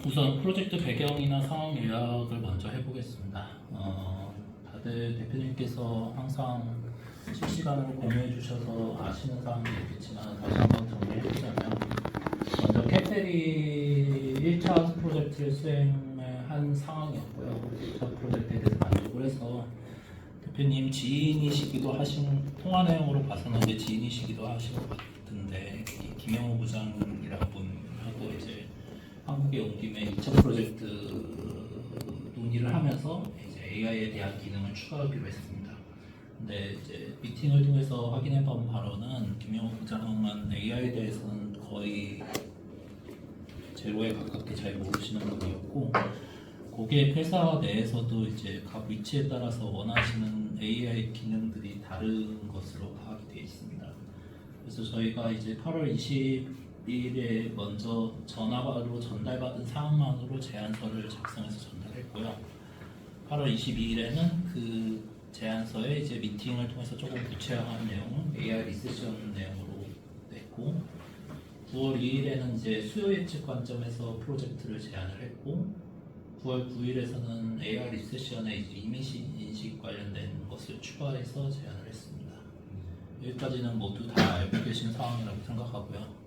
우선 프로젝트 배경이나 상황 요약을 먼저 해보겠습니다. 다들 대표님께서 항상 실시간으로 공유해 주셔서 아시는 사항도 있겠지만 다시 한번 정리해보자면, 먼저 캐페리 1차 프로젝트를 수행한 상황이었고요. 1차 프로젝트에 대해서 만족을 해서 대표님 지인이시기도 하신, 통화 내용으로 봐서는 이제 지인이시기도 하신 것 같은데, 김영호 부장이라는 분하고 이제 한국에 온 김에 2차 프로젝트 논의를 하면서 이제 AI에 대한 기능을 추가하기로 했습니다. 근데 이제 미팅을 통해서 확인해본 바로는 김영호 부장은 AI에 대해서는 거의 제로에 가깝게 잘 모르시는 분이었고, 고객 회사 내에서도 이제 각 위치에 따라서 원하시는 AI 기능들이 다른 것으로 파악이 되어 있습니다. 그래서 저희가 이제 8월 20일에 먼저 전화로 전달받은 사항만으로 제안서를 작성해서 전달했고요. 8월 22일에는 그 제안서에 이제 미팅을 통해서 조금 구체화한 내용을 AI 리세션 내용으로 냈고, 9월 2일에는 이제 수요 예측 관점에서 프로젝트를 제안을 했고, 9월 9일에서는 AI 리세션의 이미지 인식 관련된 것을 추가해서 제안을 했습니다. 여기까지는 모두 다 알고 계신 상황이라고 생각하고요.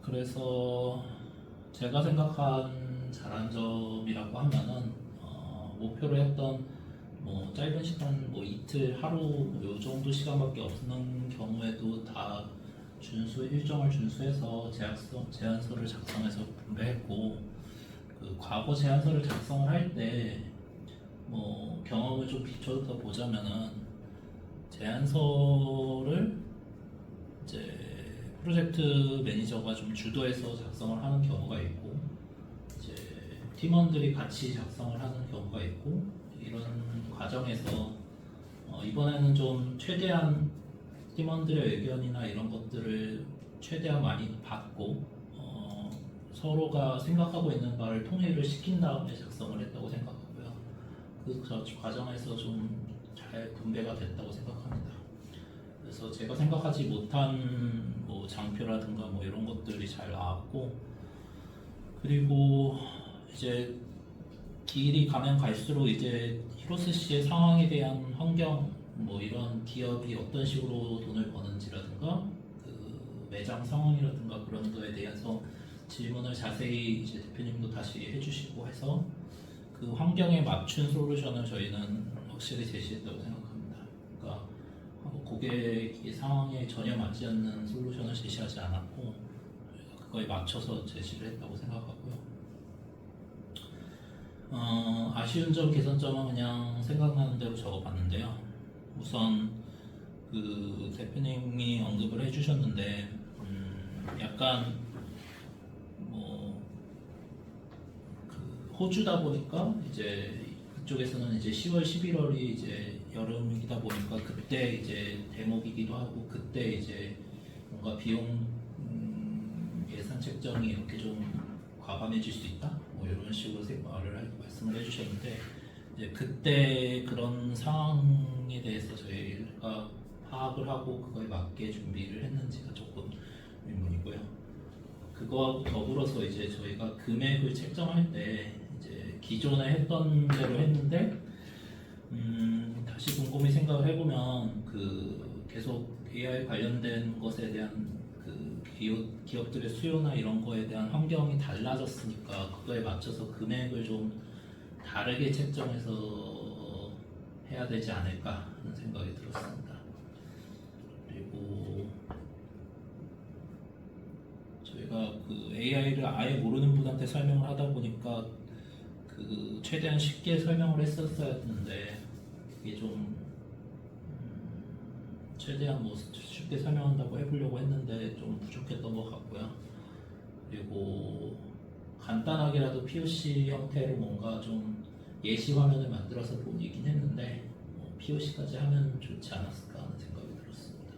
그래서 제가 생각한 잘한 점이라고 하면은, 목표로 했던 뭐 짧은 시간, 뭐 이틀, 하루 요 정도 시간밖에 없는 경우에도 다 일정을 준수해서 제안서를 작성해서 분배했고, 그 과거 제안서를 작성을 할 때 뭐 경험을 좀 비춰서 보자면은, 제안서를 이제 프로젝트 매니저가 좀 주도해서 작성을 하는 경우가 있고, 이제 팀원들이 같이 작성을 하는 경우가 있고, 이런 과정에서 이번에는 좀 최대한 팀원들의 의견이나 이런 것들을 최대한 많이 받고, 서로가 생각하고 있는 바를 통일을 시킨 다음에 작성을 했다고 생각하고요. 그 과정에서 좀 잘 분배가 됐다고 생각합니다. 그래서 제가 생각하지 못한 뭐 장표라든가 뭐 이런 것들이 잘 나왔고, 그리고 이제 길이 가면 갈수록 이제 히로스 씨의 상황에 대한 환경, 뭐 이런 기업이 어떤 식으로 돈을 버는지라든가 그 매장 상황이라든가 그런 거에 대해서 질문을 자세히 이제 대표님도 다시 해주시고 해서 그 환경에 맞춘 솔루션을 저희는 확실히 제시했다고 생각합니다. 그러니까 고객의 상황에 전혀 맞지 않는 솔루션을 제시하지 않았고, 그거에 맞춰서 제시를 했다고 생각하고요. 아쉬운 점, 개선점은 그냥 생각나는 대로 적어봤는데요. 우선 그 대표님이 언급을 해주셨는데, 약간 뭐 그 호주다 보니까 이제 그쪽에서는 이제 10월, 11월이 이제 여름이다 보니까 그때 이제 대목이기도 하고, 그때 이제 뭔가 비용 예산 책정이 이렇게 좀 과감해질 수 있다, 뭐 이런 식으로 말씀을 해주셨는데, 이제 그때 그런 상황에 대해서 저희가 파악을 하고 그거에 맞게 준비를 했는지가 조금 의문이고요. 그거하고 더불어서 이제 저희가 금액을 책정할 때 이제 기존에 했던 대로 했는데, 다시 곰곰이 생각을 해보면 그 계속 AI 관련된 것에 대한 그 기업들의 수요나 이런 거에 대한 환경이 달라졌으니까 그거에 맞춰서 금액을 좀 다르게 책정해서 해야 되지 않을까 하는 생각이 들었습니다. 그리고 저희가 그 AI를 아예 모르는 분한테 설명을 하다 보니까 그 최대한 쉽게 설명을 했었어야 했는데, 이게 좀 최대한 뭐 쉽게 설명한다고 해보려고 했는데 좀 부족했던 것 같고요. 그리고 간단하게라도 POC 형태로 뭔가 좀 예시 화면을 만들어서 보이긴 했는데, POC까지 하면 좋지 않았을까 하는 생각이 들었습니다.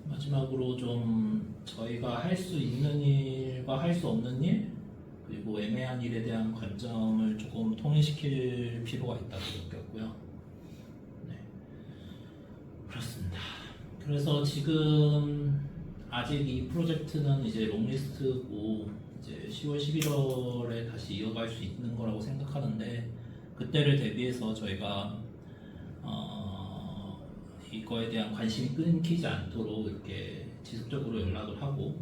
마지막으로 좀 저희가 할 수 있는 일과 할 수 없는 일, 그리고 애매한 일에 대한 관점을 조금 통일시킬 필요가 있다고 느꼈고요. 네, 그렇습니다. 그래서 지금 아직 이 프로젝트는 이제 롱리스트고 이제 10월, 11월에 다시 이어갈 수 있는 거라고 생각하는데 그때를 대비해서 저희가 이거에 대한 관심이 끊기지 않도록 이렇게 지속적으로 연락을 하고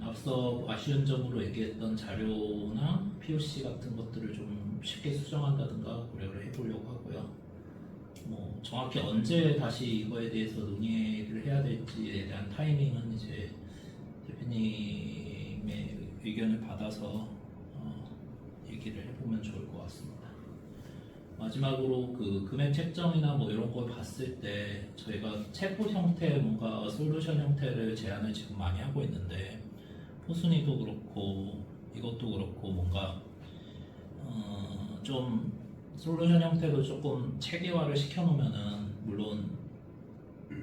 앞서 아쉬운 점으로 얘기했던 자료나 POC 같은 것들을 좀 쉽게 수정한다든가 고려를 해보려고 하고요. 뭐 정확히 언제 다시 이거에 대해서 논의를 해야 될지에 대한 타이밍은 이제 대표님의 의견을 받아서 얘기를 해보면 좋을 것 같습니다. 마지막으로 그 금액 책정이나 뭐 이런 걸 봤을 때 저희가 챗봇 형태 뭔가 솔루션 형태를 제안을 지금 많이 하고 있는데 포순이도 그렇고 이것도 그렇고 뭔가 좀 솔루션 형태로 조금 체계화를 시켜놓으면은 물론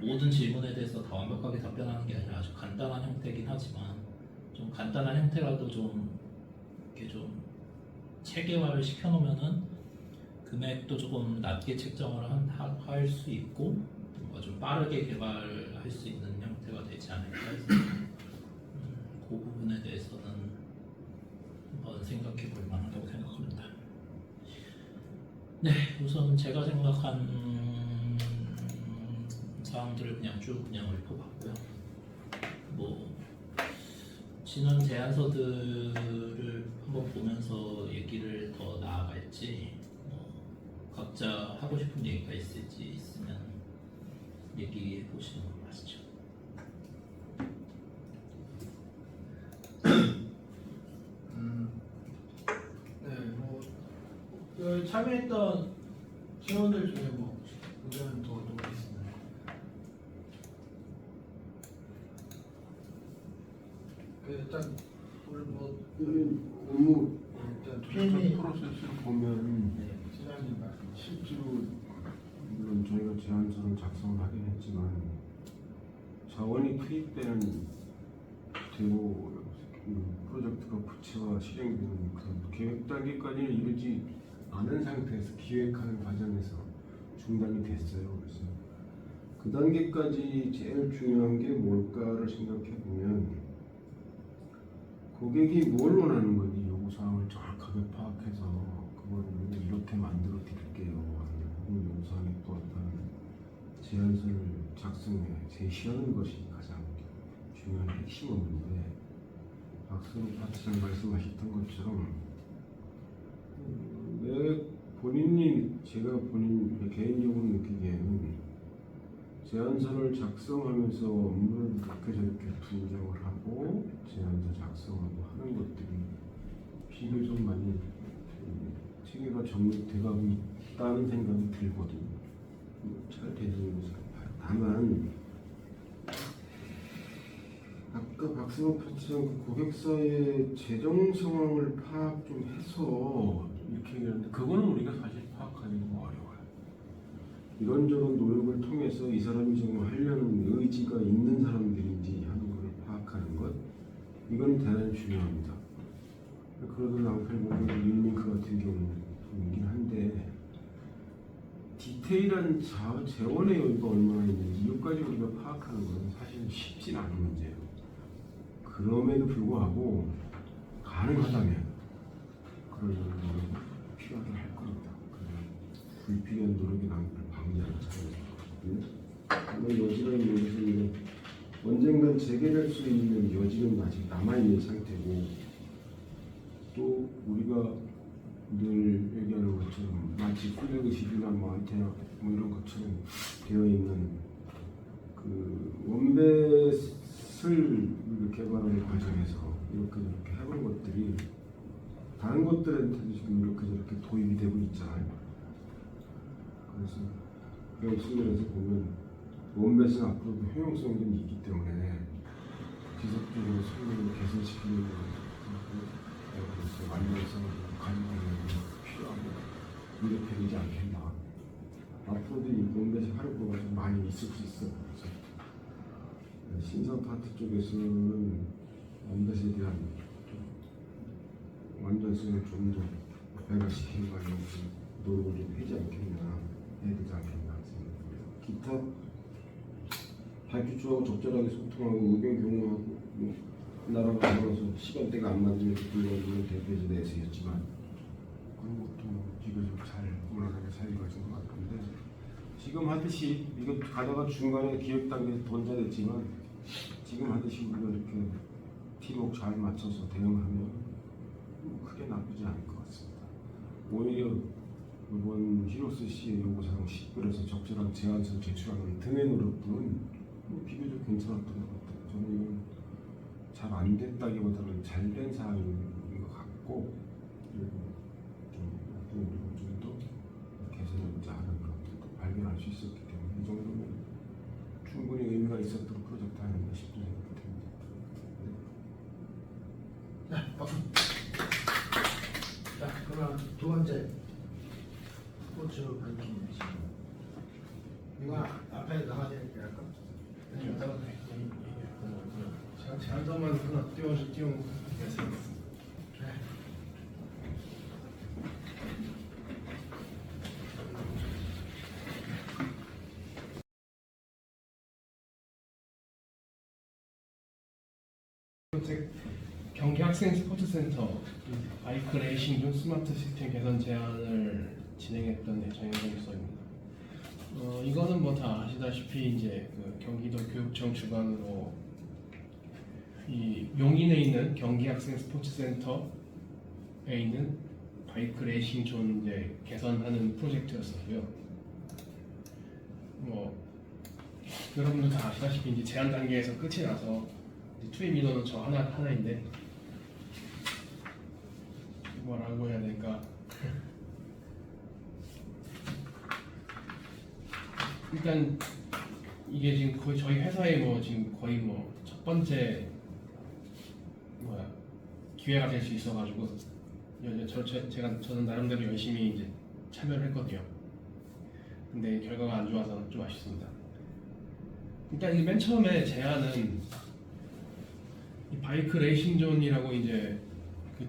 모든 질문에 대해서 다 완벽하게 답변하는 게 아니라 아주 간단한 형태긴 하지만 좀 간단한 형태라도 좀 이렇게 좀 체계화를 시켜놓으면은 금액도 조금 낮게 책정을 할 수 있고 뭔가 좀 빠르게 개발할 수 있는 형태가 되지 않을까 해서 그 부분에 대해서는 한번 생각해 볼 만하다고 생각합니다. 네, 우선 제가 생각한 사항들을 그냥 쭉 그냥 읊어봤고요. 뭐 진원 제안서들을 한번 보면서 얘기를 더 나아갈지 각자 하고 싶은 얘기가 있으면 얘기해 보시는 걸로 하시죠. 네, 뭐 참여했던 팀원들 중에 뭐 의견 더 있나요? 일단 오늘 뭐 업무 일단 PM이 프로세스를 보면 시장님 말씀. 실제로 물론 저희가 제안서를 작성을 하긴 했지만 자원이 투입되는 대로 프로젝트가 부채와 실행되는 그런 계획 단계까지는 이르지 않은 상태에서 기획하는 과정에서 중단이 됐어요. 그래서 그 단계까지 제일 중요한 게 뭘까를 생각해 보면 고객이 뭘 원하는 건지 요구사항을 정확하게 파악해서 그걸 이렇게 만들어 드릴게요 하는 요구사항에 또 어떤 제안서를 작성해 제시하는 것이 가장 중요한 핵심 업무인데 박수로 파트장 말씀하셨던 것처럼 제가 개인적으로 느끼기에는 제안서를 작성하면서 업무를 이렇게 저렇게 분석을 하고 제안서 작성하고 하는 것들이 비교적 많이 체계가 정립되고 있다는 생각이 들거든요. 잘 되는 것을 봐요. 다만 아까 박승호 파트장 그 고객사의 재정 상황을 파악 좀 해서 이렇게 얘기하는데 그거는 우리가 사실 파악하기가 어려워요. 이런저런 노력을 통해서 이 사람이 정말 하려는 의지가 있는 사람들인지 하는 것을 파악하는 것 이건 대단히 중요합니다. 그러다 낭패를 보면 유니링크 같은 경우이긴 한데 디테일한 재원의 여유가 얼마나 있는지 이것까지 우리가 파악하는 것은 사실 쉽진 않은 문제예요. 그럼에도 불구하고 가능하다면 그런 노력이 필요하긴 할 겁니다. 불필요한 노력이 낭패를 방지하는 차원에서 다만 여지는 여기서 언젠간 재개될 수 있는 여지는 아직 남아있는 상태고 또 우리가 늘 얘기하는 것처럼 마치 플래그십이나 뭐 안테나 뭐 이런 것처럼 되어 있는 그 원뱃을 개발하는 과정에서 이렇게 저렇게 해본 것들이 다른 것들한테도 지금 이렇게 저렇게 도입이 되고 있잖아요. 그래서 그런 측면에서 보면 원뱃은 앞으로도 효용성이 있기 때문에 지속적으로 성능을 개선시키는 완전성을 가지고 있는 게 필요하고 이렇게 되지 않겠나. 앞으로도 이 원뱃의 활용도가 좀 많이 있을 수 있어요. 그래서 신사 파트 쪽에서는 원뱃에 대한 완전성을 좀 더 배가시키는 과정에서 노력을 좀 하지 않겠나, 해야 되지 않겠나 생각합니다. 기타 발주처하고 적절하게 소통하고 의견 교환하고 뭐 나라가 많아서 시간대가 안 맞으면 불러주는 대표에서 내세웠지만 그런 것도 뭐 비교적 잘 무난하게 잘 이루어진 것 같은데 지금 하듯이 이거 가다가 중간에 기획 단계에서 던져냈지만 지금 하듯이 우리가 이렇게 팀워크 잘 맞춰서 대응하면 크게 나쁘지 않을 것 같습니다. 오히려 이번 히로스 씨의 요구사항 10글에서 적절한 제안서를 제출하는 등의 노력들은 비교적 괜찮았던 것 같아요. 저는 이건 잘 안 됐다기보다는 잘 된 사항인 것 같고 그리고 좀 더 개선하지 않은 것들도 발견할 수 있었기 때문에 이 정도면 충분히 의미가 있었던 프로젝트 아닌가 싶은 생각이 듭니다. 자, 박수. 자, 그러면 두 번째 스포츠 ranking 이거 앞에 나가야 되니까 할까? 제가 한 점만 하나 띄워놓겠습니다. 네. 번째 경기 학생 스포츠 센터 바이크 레이싱 중 스마트 시스템 개선 제안을 진행했던 정영석입니다. 이거는 뭐 다 아시다시피 이제 그 경기도 교육청 주관으로 이 용인에 있는 경기 학생 스포츠 센터에 있는 바이크 레이싱 존 이제 개선하는 프로젝트였었고요. 뭐 여러분들 다 아시다시피 이제 제안 단계에서 끝이 나서 투입 인원은 저 하나인데 뭐라고 해야 될까? 일단 이게 지금 거의 저희 회사의 뭐 지금 거의 뭐 첫 번째 기회가 될 수 있어가지고 저는 나름대로 열심히 이제 참여를 했거든요. 근데 결과가 안 좋아서 좀 아쉽습니다. 일단 이게 맨 처음에 제안은 이 바이크 레이싱 존이라고 이제 그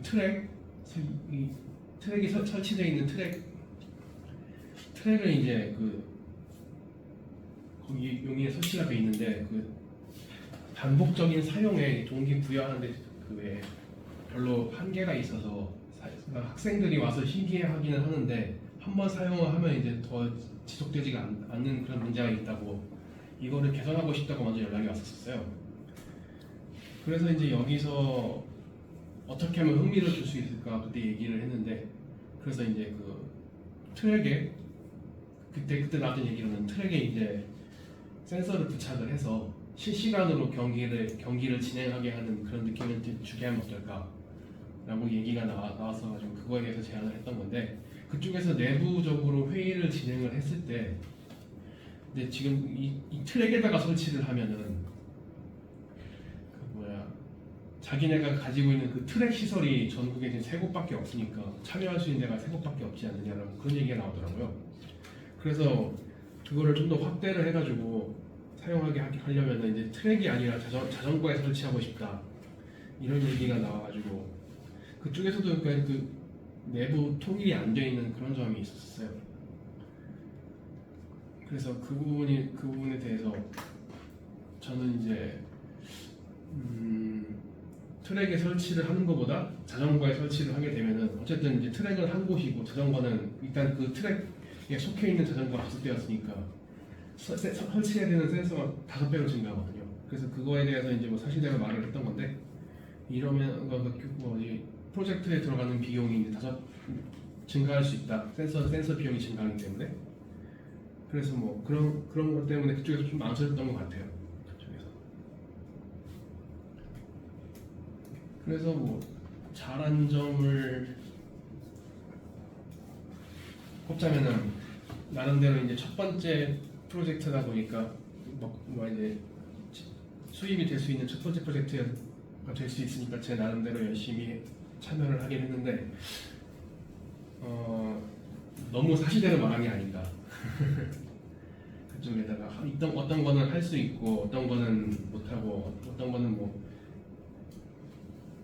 트랙이 설치되어 있는 트랙을 이제 그 거기 용인에 설치가 되어 있는데 그 반복적인 사용에 동기 부여하는데 그 외에 별로 한계가 있어서 학생들이 와서 신기해하기는 하는데 한번 사용을 하면 이제 더 지속되지가 않는 그런 문제가 있다고 이거를 개선하고 싶다고 먼저 연락이 왔었어요. 그래서 이제 여기서 어떻게 하면 흥미를 줄 수 있을까 그때 얘기를 했는데 그래서 이제 그 트랙에 그때 나왔던 얘기로는 트랙에 이제 센서를 부착을 해서 실시간으로 경기를 진행하게 하는 그런 느낌을 주게 하면 어떨까라고 얘기가 나와서 가지고 그거에 대해서 제안을 했던 건데 그쪽에서 내부적으로 회의를 진행을 했을 때 근데 지금 이 트랙에다가 설치를 하면은 자기네가 가지고 있는 그 트랙 시설이 전국에 지금 3곳밖에 없으니까 참여할 수 있는 데가 3곳밖에 없지 않느냐라고 그런 얘기가 나오더라고요. 그래서 그거를 좀 더 확대를 해가지고 사용하게 하려면 이제 트랙이 아니라 자전거에 설치하고 싶다 이런 얘기가 나와가지고 그쪽에서도 그 내부 통일이 안 되어 있는 그런 점이 있었어요. 그래서 그 부분에 대해서 저는 이제 트랙에 설치를 하는 것보다 자전거에 설치를 하게 되면은 어쨌든 이제 트랙은 한 곳이고 자전거는 일단 그 트랙에 속해 있는 자전거가 5대였으니까 설치해야 되는 센서가 5배로 증가하거든요. 그래서 그거에 대해서 이제 뭐 사실대로 말을 했던 건데 이러면 이 프로젝트에 들어가는 비용이 이제 증가할 수 있다. 센서 비용이 증가하기 때문에 그래서 뭐 그런 것 때문에 그쪽에서 좀 망설였던 것 같아요. 그래서 뭐 잘한 점을 꼽자면은 나름대로 이제 첫 번째 프로젝트다 보니까 뭐 이제 수입이 될 수 있는 첫 번째 프로젝트가 될 수 있으니까 제 나름대로 열심히 참여를 하긴 했는데 너무 사실대로 말한 게 아닌가. 그쪽에다가 어떤 거는 할 수 있고 어떤 거는 못하고 어떤 거는 뭐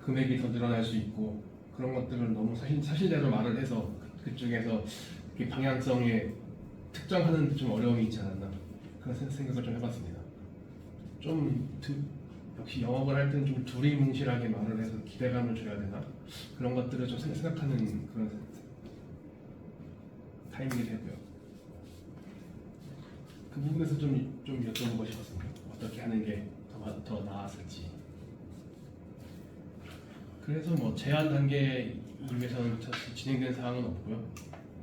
금액이 더 늘어날 수 있고 그런 것들을 너무 사실대로 말을 해서 그쪽에서 방향성에 특정하는 좀 어려움이 있지 않았나 그런 생각을 좀 해봤습니다. 역시 영업을 할 때는 좀 두리뭉실하게 말을 해서 기대감을 줘야 되나 그런 것들을 좀 생각하는 그런 타이밍이 되고요. 그 부분에서 좀 여쭤보고 싶었습니다. 어떻게 하는 게 더 나았을지. 그래서 뭐 제한 단계 이후에서는 사실 진행된 사항은 없고요.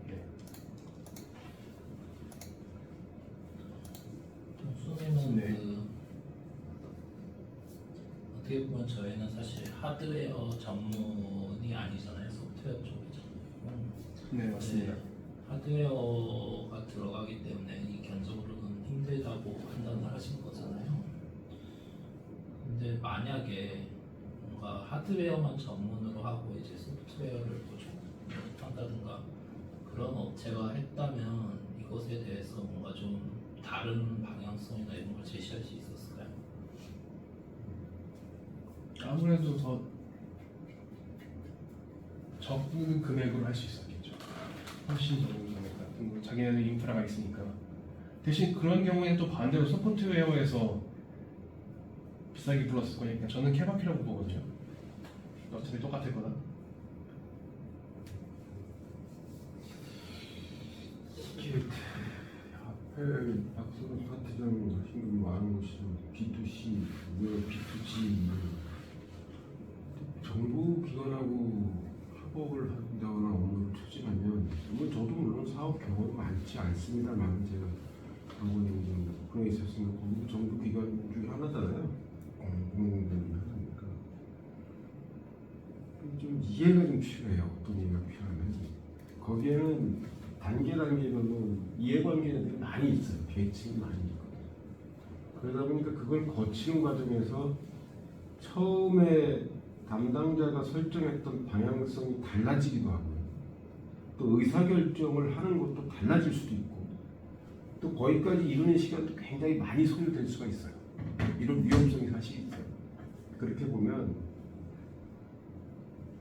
네. 수님은 네. 어떻게 보면 저희는 사실 하드웨어 전문이 아니잖아요. 소프트웨어 쪽이잖아요. 네, 맞습니다. 네, 하드웨어가 들어가기 때문에 이 견적으로는 힘들다고 판단을 하신 거잖아요. 근데 만약에 뭔가 하드웨어만 전문으로 하고 이제 소프트웨어를 보충한다든가 그런 업체가 했다면 이것에 대해서 뭔가 좀 다른 방향성이나 이런 걸 제시할 수 있었을까요? 아무래도 더 적은 금액으로 할 수 있었겠죠. 훨씬 적은 금액 같은 거. 자기네들 인프라가 있으니까. 대신 그런 경우에는 또 반대로 소프트웨어에서 비싸게 불렀을 거니까 저는 케바케라고 보거든요. 어차피 똑같을 거다. 이게 앞에 박선호 파트장님 하신 거 많은 것이 B2C, B2G 정부 기관하고 협업을 한다거나 업무를 추진하면 물론 저도 물론 사업 경험이 많지 않습니다만 제가 하고 있는 좀 그런 게 있었으면 거기도 정부 기관 중에 하나잖아요. 공공기관이 하나니까 좀 이해가 좀 필요해요. 어떤 이해가 필요하면 거기에는 단계별로 이해관계들이 많이 있어요. 계층이 많이 있거든요. 그러다 보니까 그걸 거치는 과정에서 처음에 담당자가 설정했던 방향성이 달라지기도 하고요. 또 의사결정을 하는 것도 달라질 수도 있고 또 거기까지 이르는 시간도 굉장히 많이 소요될 수가 있어요. 이런 위험성이 사실 있어요. 그렇게 보면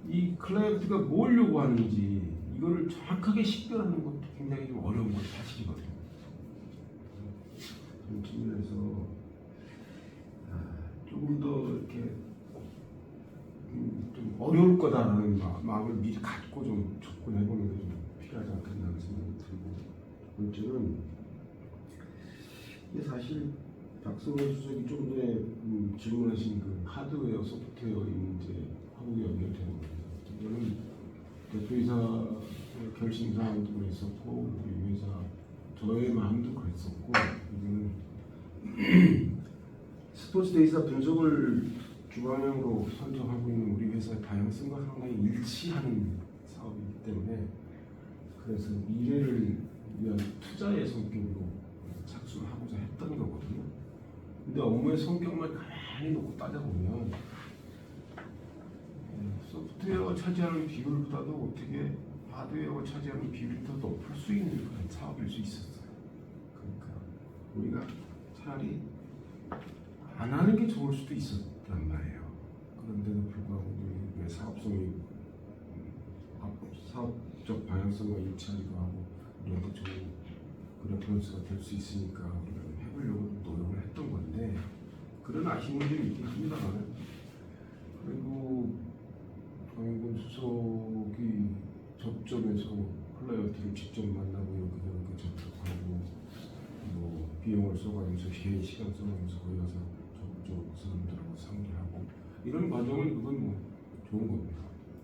이 클라이언트가 뭘 요구하는지 이거를 정확하게 식별하는 것도 굉장히 좀 어려운 건 사실이거든요. 그런 측면에서 조금 더 이렇게 좀 어려울 거다라는 마음을 미리 갖고 좀 접근해보는 게 좀 필요하지 않겠나 하는 생각이 들고 번째는 이게 사실 박성호 수석이 좀 전에 질문하신 그 하드웨어, 소프트웨어 문제 하고 연결되는 거예요. 이거는 대표이사 결심사항도 그랬었고 우리 회사 저의 마음도 그랬었고 이거는 스포츠 데이터 분석을 주방향으로 선정하고 있는 우리 회사의 방향성과 상당히 일치하는 사업이기 때문에 그래서 미래를 위한 투자의 성격으로 착수를 하고자 했던 거거든요. 근데 업무의 성격만 가만히 놓고 따져보면 소프트웨어가 차지하는 비율보다도 어떻게 하드웨어가 차지하는 비율이 더 높을 수 있는 그런 사업일 수 있었어요. 그러니까 우리가 차라리 안 하는 게 좋을 수도 있었단 말이에요. 그런데도 불구하고 우리의 사업성이 사업적 방향성과 일치하기도 하고 우리한테 좋은 그런 변수가 될 수 있으니까 우리가 해보려고 노력을 했던 건데 그런 아쉬움이 좀 있긴 합니다만 그리고 강인권 수석이 접점에서 클라이언트를 직접 만나고 이렇게 접촉하고 뭐 비용을 써가면서 개인 시간 써가면서 거기 가서 저쪽 사람들하고 상의하고 이런 과정은 그건 뭐 좋은 겁니다.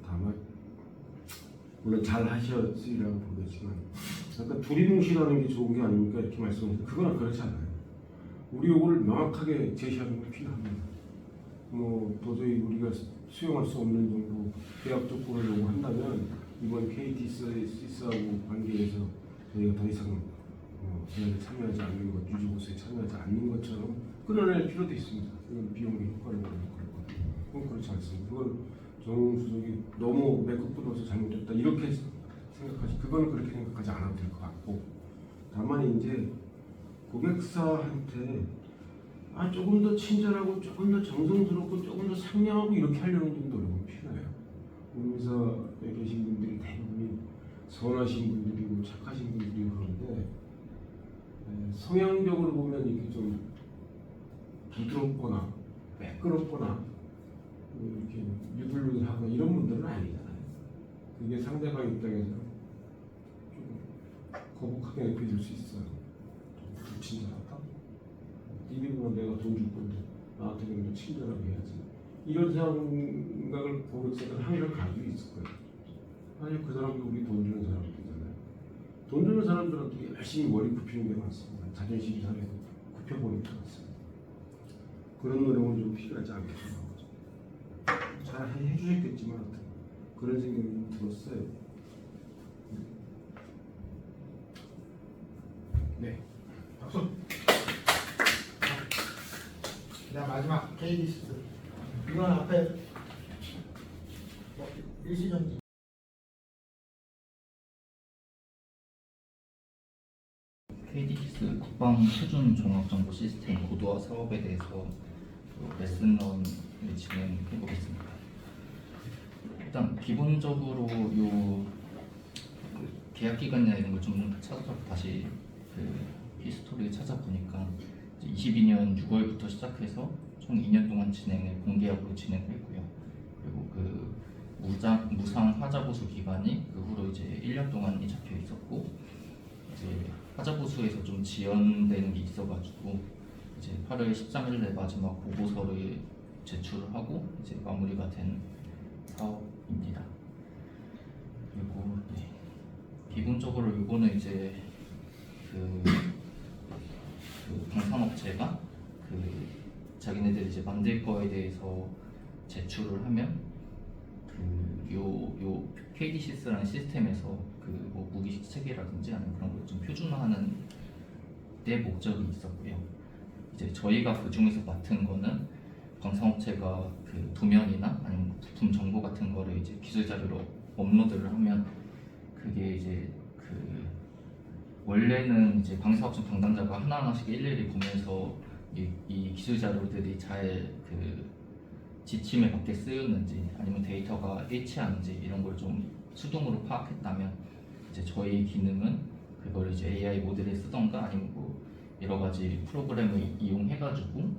다만 물론 잘 하셨으리라고 보겠지만 약간 두리뭉실하는 게 좋은 게 아닙니까 이렇게 말씀하셨는데 그거는 그렇지 않아요. 우리 요구를 명확하게 제시하는 건 필요합니다. 뭐 도저히 우리가 수용할 수 없는 정도 계약 조건을 요구한다면 이번 KTS하고 관계에서 저희가 더 이상 계약에 참여하지 않는 것, 유지보수에 참여하지 않는 것처럼 끊어낼 필요도 있습니다. 이건 비용의 효과를 보는 거거든요. 그건 그렇지 않습니다. 그건 정 수석이 너무 맥북 끊어서 잘못했다 이렇게 생각하지 그거는 그렇게 생각하지 않아도 될 것 같고 다만 이제 고객사한테 조금 더 친절하고 조금 더 정성스럽고 조금 더 상냥하고 이렇게 하려는 좀 노력은 필요해요. 우리 회사에 계신 분들이 대부분이 선하신 분들이고 착하신 분들이고 그런데 성향적으로 보면 이렇게 좀 부드럽거나 매끄럽거나 이렇게 유들유들하고 이런 분들은 아니잖아요. 그게 상대방 입장에서 좀 거북하게 느껴질 수 있어요. 불친절하다. 니네보다 내가 돈 줄 건데 나한테 좀 친절하게 해야지. 이런 생각을 고객사들은 항상 가지고 있을 거예요. 아니 그 사람도 우리 돈 주는 사람들이잖아요. 돈 주는 사람들한테 열심히 머리 굽히는 게 많습니다. 자존심이 상해서 굽혀보는 게 많습니다. 그런 노력은 좀 필요하지 않겠습니까? 잘 해주셨겠지만 하여튼 그런 생각이 좀 들었어요. 네. 박수. 그다음 마지막 KD스. 이건 앞에 일시정지. KDS 국방 표준 종합 정보 시스템 고도화 사업에 대해서 레슨런을 진행해 보겠습니다. 일단 기본적으로 요 계약 기간이나 이런 걸 좀 찾아서 다시 그 히스토리를 찾아보니까 22년 6월부터 시작해서 총 2년 동안 진행을 공계약으로 진행했고요. 그리고 그 무상 하자보수 기간이 그 후로 이제 1년 동안이 잡혀 있었고, 이제 하자보수에서 좀 지연되는 게 있어가지고 이제 8월 13일에 마지막 보고서를 제출을 하고 이제 마무리가 된 사업입니다. 그리고 네, 기본적으로 이거는 이제 그 방산업체가 그 자기네들이 이제 만들 거에 대해서 제출을 하면 요 KDCS라는 시스템에서 그 뭐 무기식 체계라든지 아니면 그런 걸 좀 표준화하는 데 목적이 있었고요. 이제 저희가 그 중에서 맡은 거는 방산업체가 그 도면이나 아니면 부품 정보 같은 거를 이제 기술 자료로 업로드를 하면 그게 이제 그 원래는 이제 방산업체 담당자가 하나하나씩 일일이 보면서 이 기술 자료들이 잘 그 지침에 맞게 쓰였는지 아니면 데이터가 일치하는지 이런 걸 좀 수동으로 파악했다면 이제 저희 기능은 그걸 이제 AI 모델을 쓰던가 아니면 뭐 여러 가지 프로그램을 이용해가지고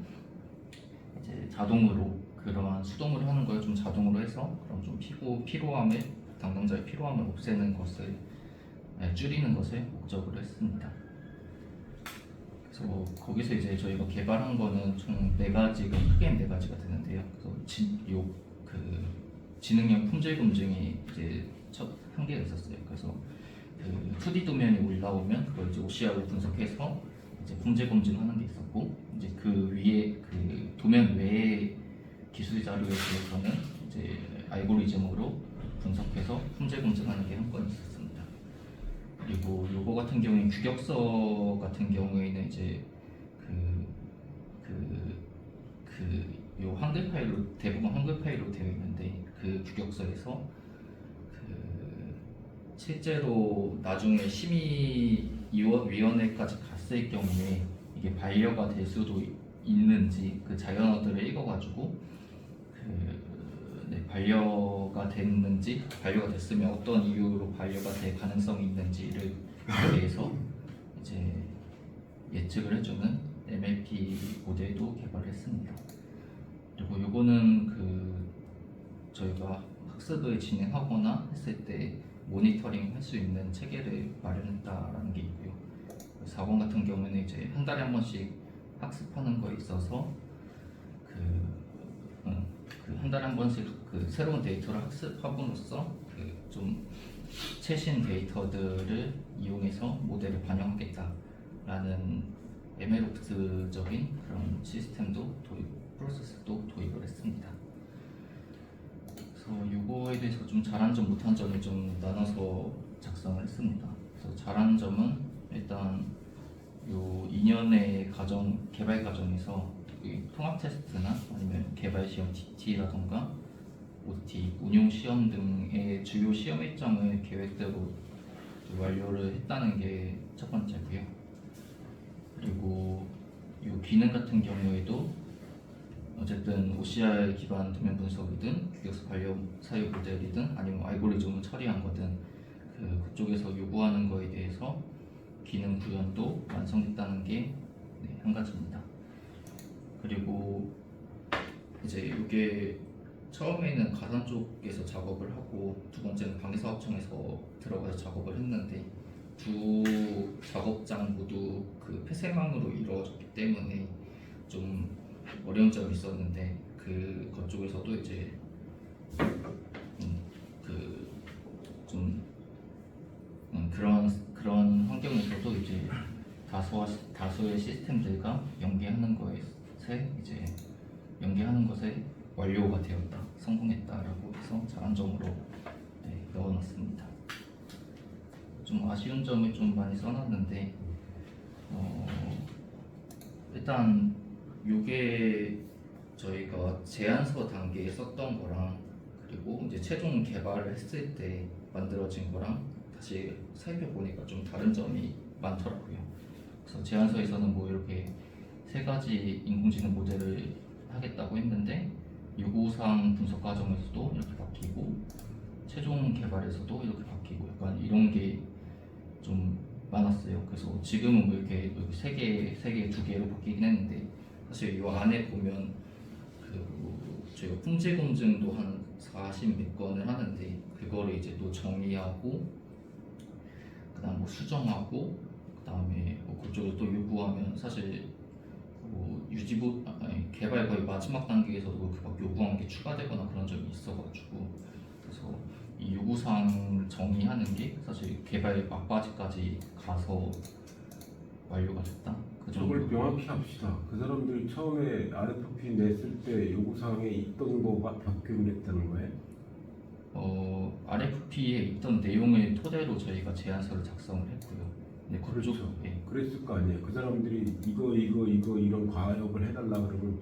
이제 자동으로 그러한 수동으로 하는 걸 좀 자동으로 해서 그럼 좀 피로함을 담당자의 피로함을 없애는 것을 줄이는 것을 목적으로 했습니다. 그래서 거기서 이제 저희가 개발한 거는 총 4가지가 크게 4가지가 되는데요. 그래서 그 지능형 품질 검증이 이제 첫 한계가 있었어요. 그래서 그 2D 도면이 올라오면 그걸 이제 OCR로 분석해서 이제 품질 검증하는 게 있었고, 이제 그 위에 그 도면 외의 기술 자료에 대해서는 이제 알고리즘으로 분석해서 품질 검증하는 게 한 건 있었습니다. 그리고 요거 같은 경우에 규격서 같은 경우에는 이제 요 한글 파일로 대부분 한글 파일로 되어 있는데 그 규격서에서 그 실제로 나중에 심의위원회까지 갔을 경우에 이게 반려가 될 수도 있는지 그 자연어들을 읽어가지고 반려가 됐는지 반려가 됐으면 어떤 이유로 반려가 될 가능성이 있는지를 대해서 이제 예측을 해주는 MLP 모델도 개발했습니다. 그리고 요거는 그 저희가 학습을 진행하거나 했을 때 모니터링 할 수 있는 체계를 마련했다라는 게 있고요. 4번 같은 경우는 이제 한 달에 한 번씩 학습하는 거에 있어서 한 달에 한 번씩 그 새로운 데이터를 학습함으로써 그 좀 최신 데이터들을 이용해서 모델을 반영하겠다라는 MLOps적인 그런 시스템도 프로세스도 도입을 했습니다. 그래서 이거에 대해서 좀 잘한 점, 못한 점을 좀 나눠서 작성을 했습니다. 그래서 잘한 점은 일단 요 2년의 개발 과정에서 통합 테스트나 아니면 개발 시험 DT라던가 OT, 운용 시험 등의 주요 시험 일정을 계획대로 완료를 했다는 게 첫 번째고요. 그리고 이 기능 같은 경우에도 어쨌든 OCR 기반 도면 분석이든 규격서 반려 사유 모델이든 아니면 알고리즘을 처리한 거든 그쪽에서 요구하는 거에 대해서 기능 구현도 완성했다는 게 한 가지입니다. 그리고 이제 이게 처음에는 가산 쪽에서 작업을 하고 두 번째는 방위사업청에서 들어가서 작업을 했는데 두 작업장 모두 그 폐쇄망으로 이루어졌기 때문에 좀 어려운 점이 있었는데 그쪽에서도 이제 그런 환경에서도 이제 다수의 시스템들과 연계하는 것에 완료가 되었다, 성공했다라고 해서 자랑점으로 넣어놨습니다. 좀 아쉬운 점을 좀 많이 써놨는데 일단 요게 저희가 제안서 단계에 썼던 거랑 그리고 이제 최종 개발을 했을 때 만들어진 거랑 다시 살펴보니까 좀 다른 점이 많더라고요. 그래서 제안서에서는 뭐 이렇게 세 가지 인공지능 모델을 하겠다고 했는데 요구사항 분석 과정에서도 이렇게 바뀌고 최종 개발에서도 이렇게 바뀌고 약간 이런 게 좀 많았어요. 그래서 지금은 뭐 이렇게 세 개, 두 개로 바뀌긴 했는데 사실 이 안에 보면 저희가 품질 검증도 한 40 몇 건을 하는데 그거를 이제 또 정의하고 그다음 뭐 수정하고 그다음에 뭐 그쪽을 또 요구하면 사실 뭐 개발 거의 마지막 단계에서도 막 요구한 게 추가되거나 그런 점이 있어가지고 그래서 이 요구사항 정의하는 게 사실 개발 막바지까지 가서 완료가 됐다. 그 저걸 정도. 명확히 합시다. 그 사람들이 처음에 RFP 냈을 때 요구사항에 있던 거가 바뀌기로 했다는 거예요? RFP에 있던 내용을 토대로 저희가 제안서를 작성을 했고요. 네, 그렇죠. 예. 그랬을 거 아니에요. 그 사람들이 이거 이런 과업을 해달라 그러면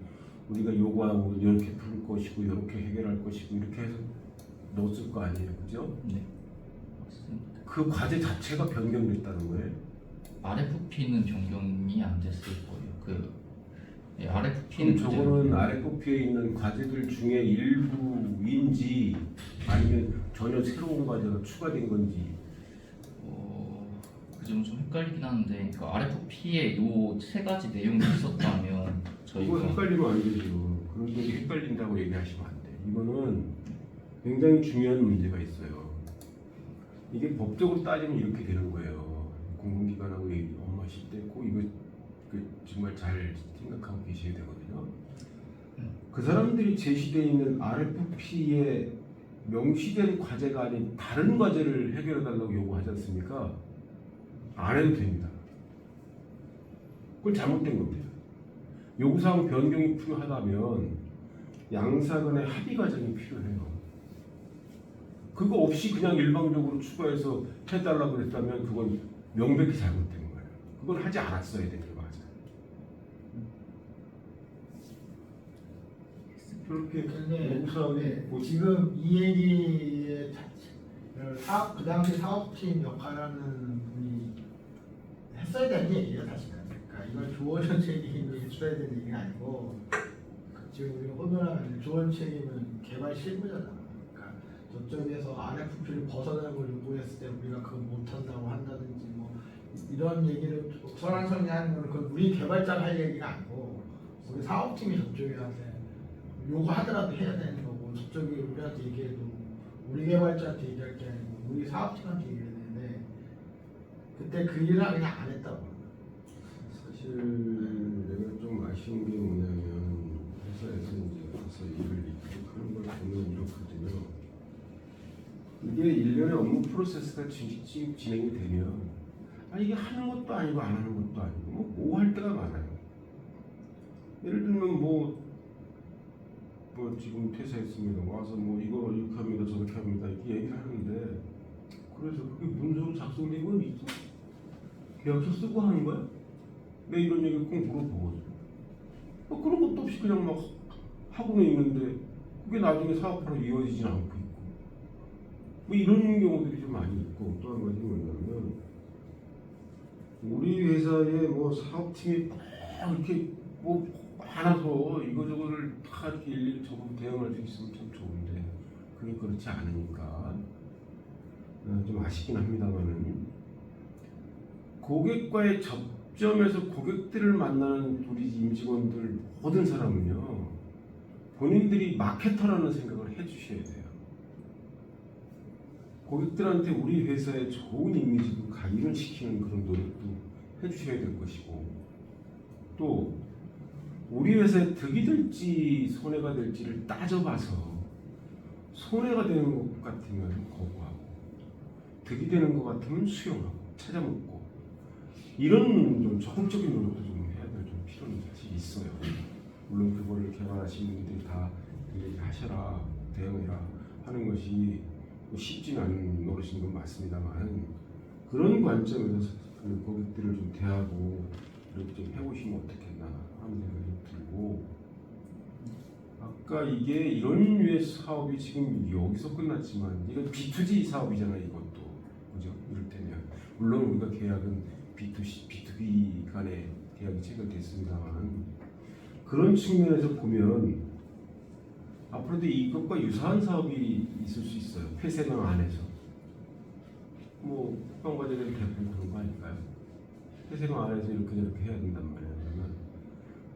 우리가 요구하고 이렇게 풀 것이고 이렇게 해결할 것이고 이렇게 해서 넣었을 거 아니에요, 그죠? 네, 맞습니다. 그 과제 자체가 변경됐다는 거예요. RFP는 변경이 안 됐을 거예요. 그럼 RFP는 저거는 RFP에 있는 과제들 중에 일부인지 아니면 전혀 새로운 과제가 추가된 건지. 그 점은 좀 헷갈리긴 하는데 그 RFP에 요 세 가지 내용이 있었다면 그거 저희가 헷갈리면 안 되죠. 그런데 헷갈린다고 얘기하시면 안 돼. 이거는 굉장히 중요한 문제가 있어요. 이게 법적으로 따지면 이렇게 되는 거예요. 공공기관하고 업무하실 때 꼭 이거 정말 잘 생각하고 계셔야 되거든요. 그 사람들이 제시되어 있는 RFP에 명시된 과제가 아닌 다른 과제를 해결해달라고 요구하지 않습니까? 안 해도 됩니다. 그걸 잘못된 겁니다. 요구사항 변경이 필요하다면 양사 간의 합의 과정이 필요해요. 그거 없이 그냥 일방적으로 추가해서 해달라고 그랬다면 그건 명백히 잘못된 거예요. 그걸 하지 않았어야 되는 거 맞아요. 그렇게 근데 요구사항이 지금 이 얘기의 그 당시 사업팀 역할하는 분이 했어야 되는 얘기예요, 사실은. 그러니까 이걸 조원현 책임이 해줘야 되는 얘기가 아니고 지금 우리가 혼돈하면 조원 책임은 개발 실무잖아. 그러니까 저쪽에서 RFP를 벗어나는 걸 요구했을 때 우리가 그걸 못한다고 한다든지 뭐 이런 얘기를 설왕설래 하는 건 그건 우리 개발자가 할 얘기가 아니고 우리 사업팀이 저쪽한테 요구하더라도 해야 되는 거고 저쪽이 우리한테 얘기해도 우리 개발자한테 얘기할 게 아니고 우리 사업팀한테 얘기해야 되는데 그때 그 일을 그냥 안 했다고. 사실 내가 좀 아쉬운 게 뭐냐면 회사에서 이제 가서 일을 하는 걸 보면 이렇거든요. 이게 일련의 업무 프로세스가 진행이 되면 이게 하는 것도 아니고 안 하는 것도 아니고 뭐 할 때가 많아요. 예를 들면 뭐 지금 퇴사했습니다. 와서 뭐 이거 이렇게 합니다, 저렇게 합니다 이렇게 얘기를 하는데 그래서 그게 문서로 작성된 건 있어? 계약서 쓰고 하는 거야? 내 이런 얘기를 꼭 물어보거든. 그런 것도 없이 그냥 막 하고는 있는데 그게 나중에 사업화로 이어지진 않고 있고 뭐 이런 경우들이 좀 많이 있고 또 한 가지 뭐냐면 우리 회사의 뭐 사업팀이 막 이렇게 뭐 많아서 이거저거를 다 이렇게 일일이 적으로 대응할 수 있으면 참 좋은데 그게 그렇지 않으니까 좀 아쉽긴 합니다만은 고객과의 점에서 고객들을 만나는 우리 임직원들 모든 사람은요, 본인들이 마케터라는 생각을 해주셔야 돼요. 고객들한테 우리 회사의 좋은 이미지도 각인을 시키는 그런 노력도 해주셔야 될 것이고, 또 우리 회사에 득이 될지 손해가 될지를 따져봐서 손해가 되는 것 같으면 거부하고 득이 되는 것 같으면 수용하고 찾아먹고, 이런 좀 적극적인 노력도 좀 해야 될 좀 필요는 사실 있어요. 물론 그거를 개발하시는 분들이 다 얘기하셔라, 대응해라 하는 것이 쉽지는 않은 노릇인 건 맞습니다만, 그런 관점에서 그 고객들을 좀 대하고 이렇게 좀 해보시면 어떻겠나 하는 생각이 좀 들고, 아까 이게 이런 류의 사업이 지금 여기서 끝났지만 이건 B2G 사업이잖아요. 이것도 그죠? 이를테면 물론 우리가 계약은 B2C, B2B 간의 계약이 체결됐습니다만, 그런 측면에서 보면 앞으로도 이것과 유사한 사업이 있을 수 있어요. 폐쇄망 안에서. 뭐 국방과제들이 대부분 그런 거 아닐까요? 폐쇄망 안에서 이렇게 저렇게 해야 된단 말이에요. 그러면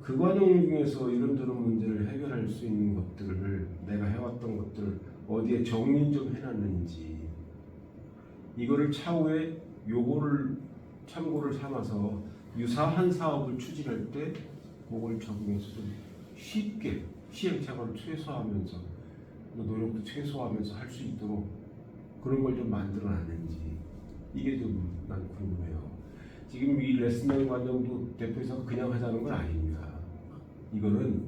그 과정 중에서 이런저런 문제를 해결할 수 있는 것들을, 내가 해왔던 것들을 어디에 정리 좀 해놨는지, 이거를 차후에 요거를 참고를 삼아서 유사한 사업을 추진할 때 그걸 적용해서 좀 쉽게 시행착오를 최소화하면서 노력도 최소화하면서 할 수 있도록 그런 걸 좀 만들어놨는지, 이게 좀 난 궁금해요. 지금 이 레슨을 과정도 대표이사가 그냥 하자는 건 아닙니다. 이거는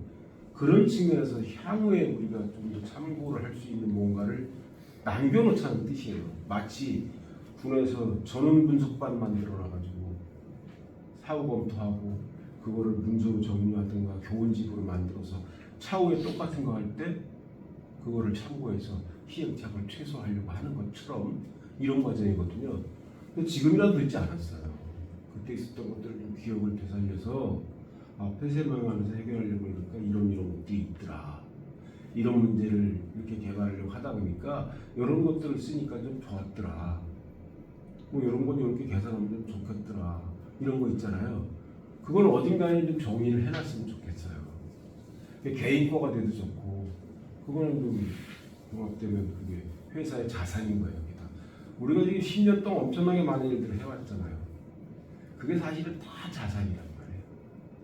그런 측면에서 향후에 우리가 좀 더 참고를 할 수 있는 뭔가를 남겨놓자는 뜻이에요. 마치 군에서 전원 분석반 만들어놔가지고 사후 검토하고 그거를 문서로 정리하든가 교훈집으로 만들어서 차후에 똑같은 거 할 때 그거를 참고해서 시행착오를 최소화하려고 하는 것처럼 이런 과정이거든요. 근데 지금이라도 있지 않았어요. 그때 있었던 것들을 좀 기억을 되살려서 폐쇄망 안에서 해결하려고 하니까 이런 것들이 있더라. 이런 문제를 이렇게 개발하려고 하다 보니까 이런 것들을 쓰니까 좀 좋았더라. 뭐 이런 건 이렇게 계산하면 좀 좋겠더라. 이런 거 있잖아요. 그걸 어딘가에 좀 정의를 해놨으면 좋겠어요. 개인 거가 돼도 좋고, 그거는 좀 종합되면 그게 회사의 자산인 거예요. 여기다. 우리가 지금 10년 동안 엄청나게 많은 일들을 해왔잖아요. 그게 사실은 다 자산이란 말이에요.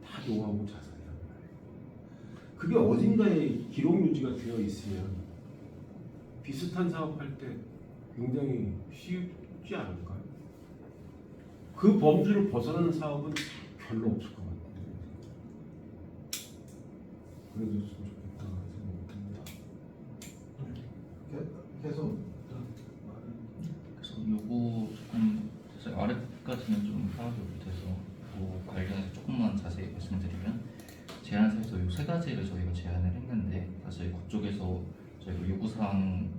다 노하우 자산이란 말이에요. 그게 어딘가에 기록 유지가 되어 있으면 비슷한 사업할 때 굉장히 쉽지 않을까요? 그 범주를 벗어나는 사업은 별로 없을 것 같아요. 그래줬으면 좋겠다 생각합니다. 계속 그래서 요거 조금 사실 아래까지는 좀 파악이 못해서 그 관련해서 조금만 자세히 말씀드리면, 제안서에서 요 세 가지를 저희가 제안을 했는데, 사실 그쪽에서 저희가 요구사항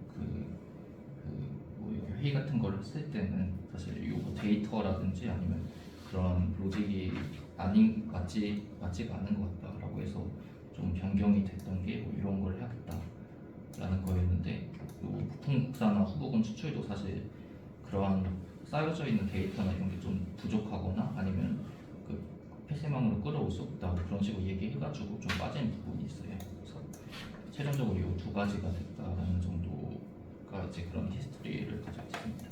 뭐 회의 같은 걸 했을 때는 사실 요거 데이터라든지 아니면 그런 로직이 맞지가 않은 것 같다라고 해서 좀 변경이 됐던 게 뭐 이런 걸 해야겠다라는 거였는데, 요 부품 국사나 후보금 추출도 사실 그러한 쌓여져 있는 데이터나 이런 게 좀 부족하거나 아니면 그 폐쇄망으로 끌어올 수 없다 그런 식으로 얘기해가지고 좀 빠진 부분이 있어요. 그래서 최종적으로 이 두 가지가 됐다라는 정도가 이제 그런 히스토리를 가지고 있습니다.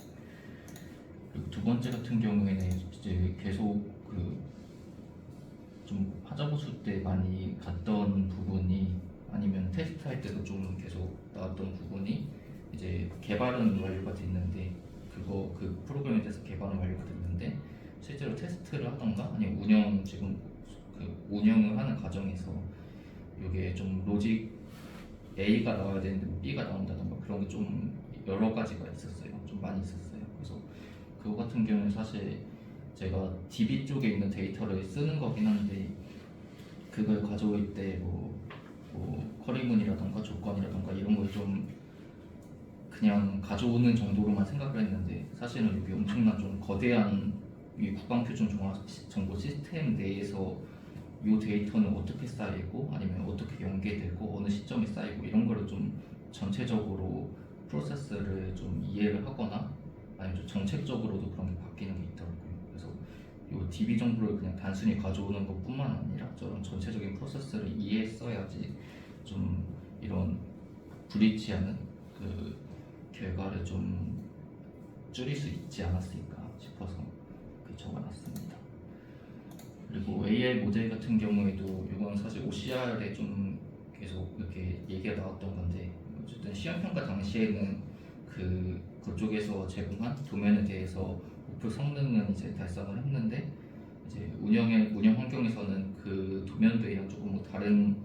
그리고 두 번째 같은 경우에는 이제 계속 좀 하자보수 때 많이 갔던 부분이, 아니면 테스트 할 때도 좀 계속 나왔던 부분이, 이제 개발은 완료가 됐는데 그 프로그램에 대해서 개발은 완료가 됐는데 실제로 테스트를 하던가 아니면 지금 운영을 하는 과정에서 이게 좀 로직 A가 나와야 되는데 B가 나온다던가 그런 게 좀 여러 가지가 있었어요. 좀 많이 있었어요. 그래서 그거 같은 경우는 사실 제가 DB 쪽에 있는 데이터를 쓰는 거긴 한데, 그걸 가져올 때 뭐 커리문이라던가 조건이라던가 이런 걸 좀 그냥 가져오는 정도로만 생각을 했는데, 사실은 여기 엄청난 좀 거대한 이 국방표준 정보 시스템 내에서 이 데이터는 어떻게 쌓이고 아니면 어떻게 연계되고 어느 시점에 쌓이고 이런 거를 좀 전체적으로 프로세스를 좀 이해를 하거나 아니면 좀 정책적으로도 그런 게 바뀌는 게 있더라고요. 그래서 요 DB 정보를 그냥 단순히 가져오는 것뿐만 아니라 저런 전체적인 프로세스를 이해했어야지 좀 이런 불일치하는 그 결과를 좀 줄일 수 있지 않았을까 싶어서 적어놨습니다. 그리고 AI 모델 같은 경우에도 이건 사실 OCR에 좀 계속 이렇게 얘기가 나왔던 건데, 어쨌든 시험평가 당시에는 그쪽에서 제공한 도면에 대해서 목표 성능은 이제 달성을 했는데, 이제 운영 환경에서는 그 도면도 이랑 조금 뭐 다른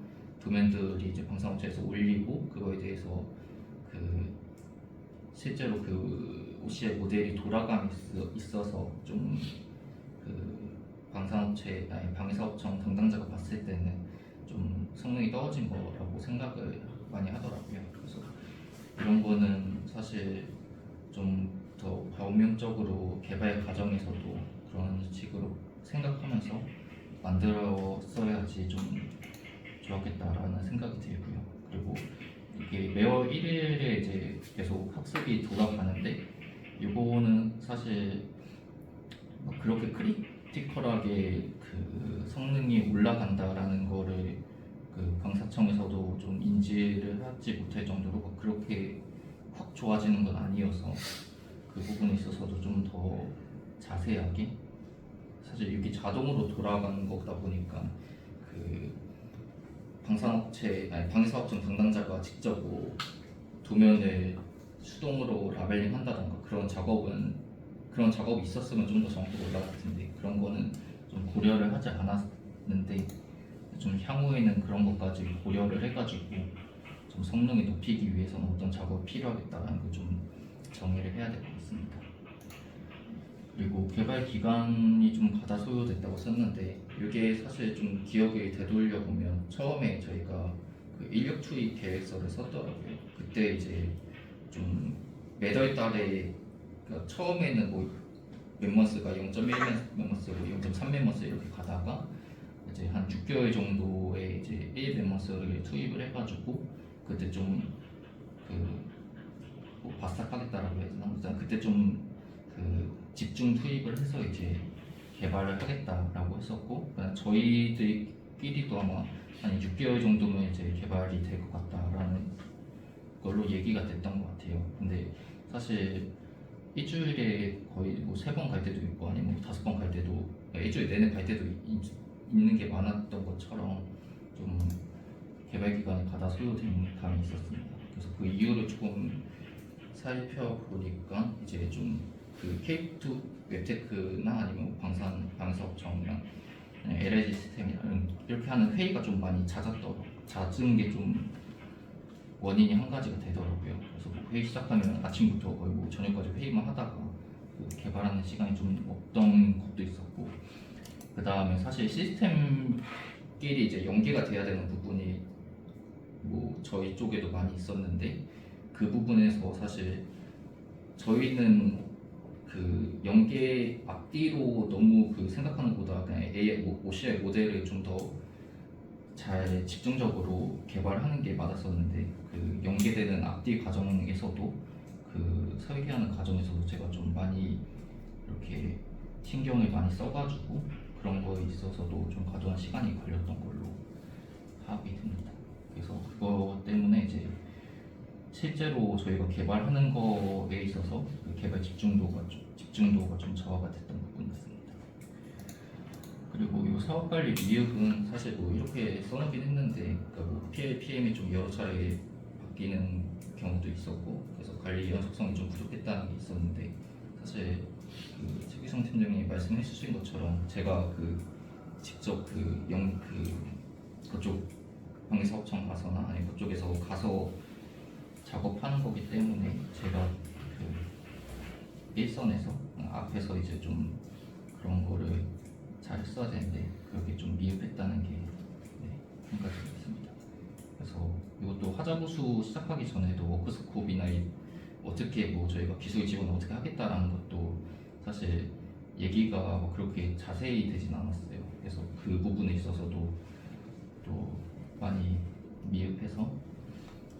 도면들이 이제 방사업체에서 올리고, 그거에 대해서 실제로 OCR 모델이 돌아감이 있어서 좀 방위사업청 담당자가 봤을 때는 좀 성능이 떨어진 거라고 생각을 많이 하더라고요. 그래서 이런 거는 사실 좀 더 반면적으로 개발 과정에서도 그런 식으로 생각하면서 만들었어야지 좀 좋았겠다라는 생각이 들고요. 그리고 이게 매월 1일에 이제 계속 학습이 돌아가는데, 이거는 사실 막 그렇게 크리티컬하게 성능이 올라간다라는 거를 방사청에서도 좀 인지를 하지 못할 정도로 막 그렇게 확 좋아지는 건 아니어서, 그 부분에 있어서도 좀 더 자세하게, 사실 이게 자동으로 돌아가는 거다 보니까 방위사업청 담당자가 직접 뭐 도면을 수동으로 라벨링 한다던가 그런 작업이 있었으면 좀 더 정확도가 올라갈 텐데, 그런 거는 좀 고려를 하지 않았는데, 좀 향후에는 그런 것까지 고려를 해가지고 좀 성능을 높이기 위해서는 어떤 작업이 필요하겠다라는 걸 좀 정의를 해야 될 것 같습니다. 그리고 개발 기간이 좀 가다 소요됐다고 썼는데, 이게 사실 좀 기억을 되돌려 보면 처음에 저희가 인력 투입 계획서를 썼더라고요. 그때 이제 좀 매달 달에, 그러니까 처음에는 뭐 멤버스가 0.1멤버스고 0.3멤버스 이렇게 가다가 이제 한 6개월 정도에 이제 1멤버스를 투입을 해가지고, 그때 좀 뭐 바싹하겠다라고 해야 되나? 일단 그때 좀 집중 투입을 해서 이제 개발을 하겠다라고 했었고, 그냥 저희들끼리도 아마 한 6개월 정도면 이제 개발이 될 것 같다라는 걸로 얘기가 됐던 것 같아요. 근데 사실 일주일에 거의 뭐 3번 갈 때도 있고, 아니면 뭐 5번 갈 때도, 일주일 내내 갈 때도 있는 게 많았던 것처럼 좀 개발 기간이 가다 소요된 감이 있었습니다. 그래서 그 이유를 조금 살펴보니까 이제 좀 K2 웹테크나 아니면 방사업청이나 LIG 시스템이나 이렇게 하는 회의가 좀 많이 잦은 게 좀 원인이 한 가지가 되더라고요. 그래서 뭐 회의 시작하면 아침부터 거의 뭐 저녁까지 회의만 하다가 개발하는 시간이 좀 없던 것도 있었고, 그 다음에 사실 시스템끼리 이제 연계가 돼야 되는 부분이 뭐 저희 쪽에도 많이 있었는데, 그 부분에서 사실 저희는 연계 앞뒤로 너무 생각하는 것보다 그냥 OCR 모델을 좀 더 잘 집중적으로 개발하는 게 맞았었는데, 연계되는 앞뒤 과정에서도 설계하는 과정에서도 제가 좀 많이 이렇게 신경을 많이 써가지고 그런 거에 있어서도 좀 과도한 시간이 걸렸던 걸로 파악이 됩니다. 그래서 그거 때문에 이제 실제로 저희가 개발하는 거에 있어서 개발 집중도가 좀 저하가 됐던 부분이 있습니다. 그리고 이 사업관리 미흡은 사실 뭐 이렇게 써놓긴 했는데, 그러니까 뭐 PM이 좀 여러 차례 바뀌는 경우도 있었고, 그래서 관리 연속성이 좀 부족했다는 게 있었는데, 사실 최기성 팀장님이 말씀해 주신 것처럼 제가 직접 그쪽 방위사업청 가서나 아니 그쪽에서 가서 작업하는 거기 때문에 제가 일선에서 앞에서 이제 좀 그런 거를 잘 써야 되는데 그렇게 좀 미흡했다는 게 생각이 있습니다. 그래서 이것도 하자보수 시작하기 전에도 워크스코프나 어떻게 뭐 저희가 기술 지원을 어떻게 하겠다라는 것도 사실 얘기가 뭐 그렇게 자세히 되진 않았어요. 그래서 그 부분에 있어서도 또 많이 미흡해서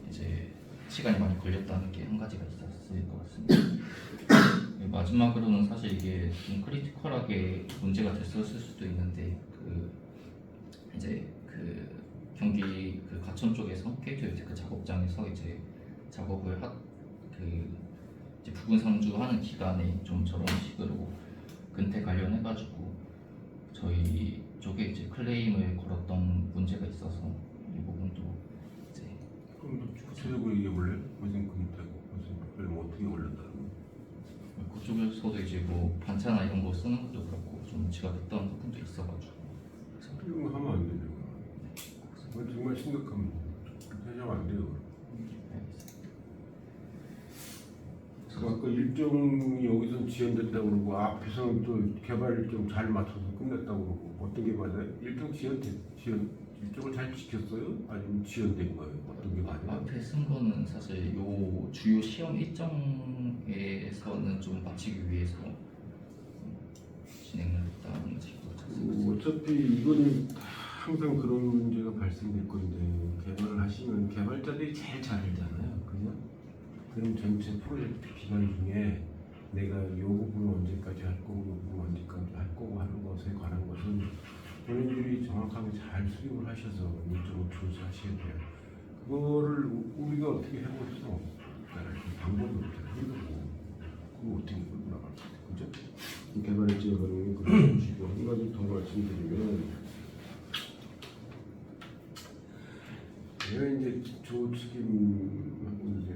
이제 시간이 많이 걸렸다는 게 한 가지가 있었을 것 같습니다. 마지막으로는 사실 이게 좀 크리티컬하게 문제가 됐었을 수도 있는데 이제 경기 가천 쪽에서 KT 작업장에서 이제 작업을 이제 부분 상주하는 기간에 좀 저런 식으로 근태 관련해가지고 저희 쪽에 이제 클레임을 걸었던 문제가 있어서 이 부분도 이제 그럼 구체적으로 얘기해 볼래요? 무슨 근태고 무슨 그럼 어떻게 걸렸다는 거? 그쪽에서도 이제 뭐 반차나 이런 거 쓰는 것도 그렇고 좀 지각했던 부분도 있어가지고 그래서 이런 거 하면 안 되죠. 그건 정말 심각한 문제. 그렇게 하면 안 돼요. 그 아까 일정이 여기서 지연됐다고 그러고 앞에서는 또 개발 일정 잘 맞춰서 끝냈다고 그러고 어떤 게 맞아요? 일정을 잘 지켰어요? 아니면 지연된 거예요? 어떤 게 맞아요? 앞에 쓴 거는 사실 요 주요 시험 일정에서는 좀 마치기 위해서 진행을 했다는 식으로 찾습니다. 어차피 이거는 항상 그런 문제가 발생될 건데 개발을 하시면 개발자들이 제일 잘 알잖아요, 그죠? 그럼 전체 프로젝트 기간 중에 내가 요 부분 언제까지 할 거고 요 부분 언제까지 할 거고 하는 것에 관한 것은 본인들이 정확하게 잘 수립을 하셔서 일정을 준수하셔야 돼요. 그거를 우리가 어떻게 해볼 수는 없잖아요. 방법이 없잖아요. 힘들고 그거 어떻게 끌고 나갈 수 있어요, 그죠? 개발일지에 관한 그런 주시고 한 가지 더 말씀드리면. 내가 이제 조책임하고 이제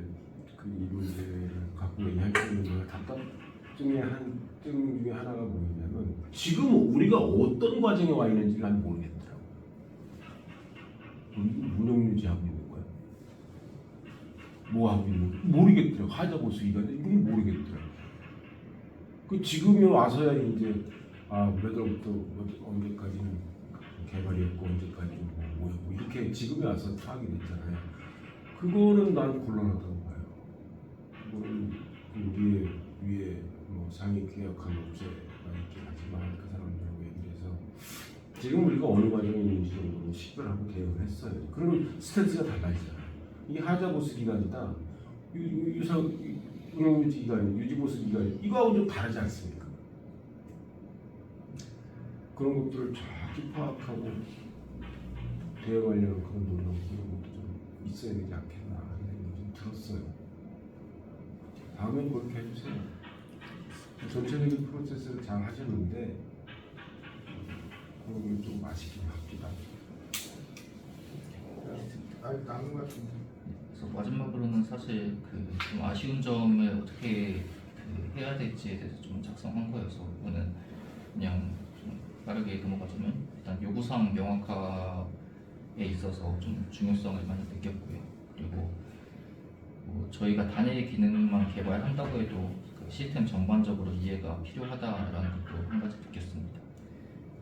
이 문제를 갖고 얘기할 수 있는 답답증의 점 중에 하나가 뭐냐면 지금 우리가 어떤 과정에 와 있는지 난 모르겠더라고. 운영 유지하고 있는 거야. 뭐 하고 있는 거야? 모르겠더라고. 하자보수 기간에 이건 모르겠더라고. 그 지금에 와서야 이제 몇 월부터 언제까지는 개발이었고 언제까지는 뭐였고 이렇게 지금에 와서 파악이 됐잖아요. 그거는 난 곤란하다고 봐요. 그거는 우리의 위에 뭐 상위 계약한 업체가 있긴 하지만 그 사람들하고 얘기를 해서 지금 우리가 어느 과정에 있는지 정도는 식별하고 계획을 했어요. 그러면 스탠스가 달라지잖아요. 이게 하자보수 기간이다. 운영유지 기간이 유지보수 기간이 이거하고 좀 다르지 않습니까? 그런 것들을 정확히 파악하고 대응하려는 그런 노력 이런 것도 좀 있어야 되지 않겠나 하는 생각이 좀 들었어요. 다음엔 그렇게 해주세요. 전체적인 프로세스를 잘 하셨는데 그런 게 좀 아쉽긴 합니다. 아직 남은 것 같은데. 그래서 마지막으로는 사실 좀 아쉬운 점을 어떻게 해야 될지에 대해서 좀 작성한 거여서 이거는 그냥 좀 빠르게 넘어가자면 일단 요구사항 명확화에 있어서 좀 중요성을 많이 느꼈고요. 그리고 뭐 저희가 단일 기능만 개발한다고 해도 시스템 전반적으로 이해가 필요하다라는 것도 한 가지 느꼈습니다.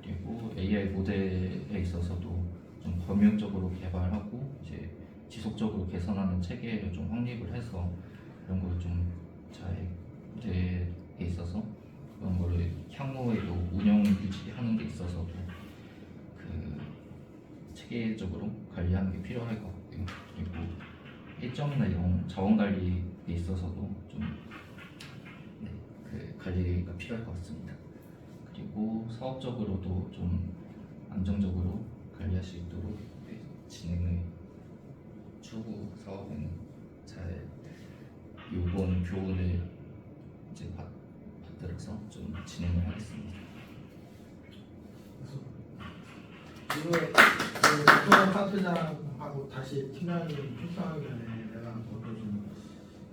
그리고 AI 모델에 있어서도 좀 범용적으로 개발하고 이제 지속적으로 개선하는 체계를 좀 확립을 해서 그런 걸 좀 잘 모델에 있어서 그런 거를 향후에도 운영 유지하는 데 있어서도 체계적으로 관리하는 게 필요할 것 같고요. 그리고 일정이나 이런 자원 관리에 있어서도 좀 관리가 필요할 것 같습니다. 그리고 사업적으로도 좀 안정적으로 관리할 수 있도록 진행을 추후 사업에는 잘 요번 교훈을 이제 받들어서 좀 진행을 하겠습니다. 이거 박동원 파트장하고 다시 팀장이 출석하기 전에 내가 먼저 좀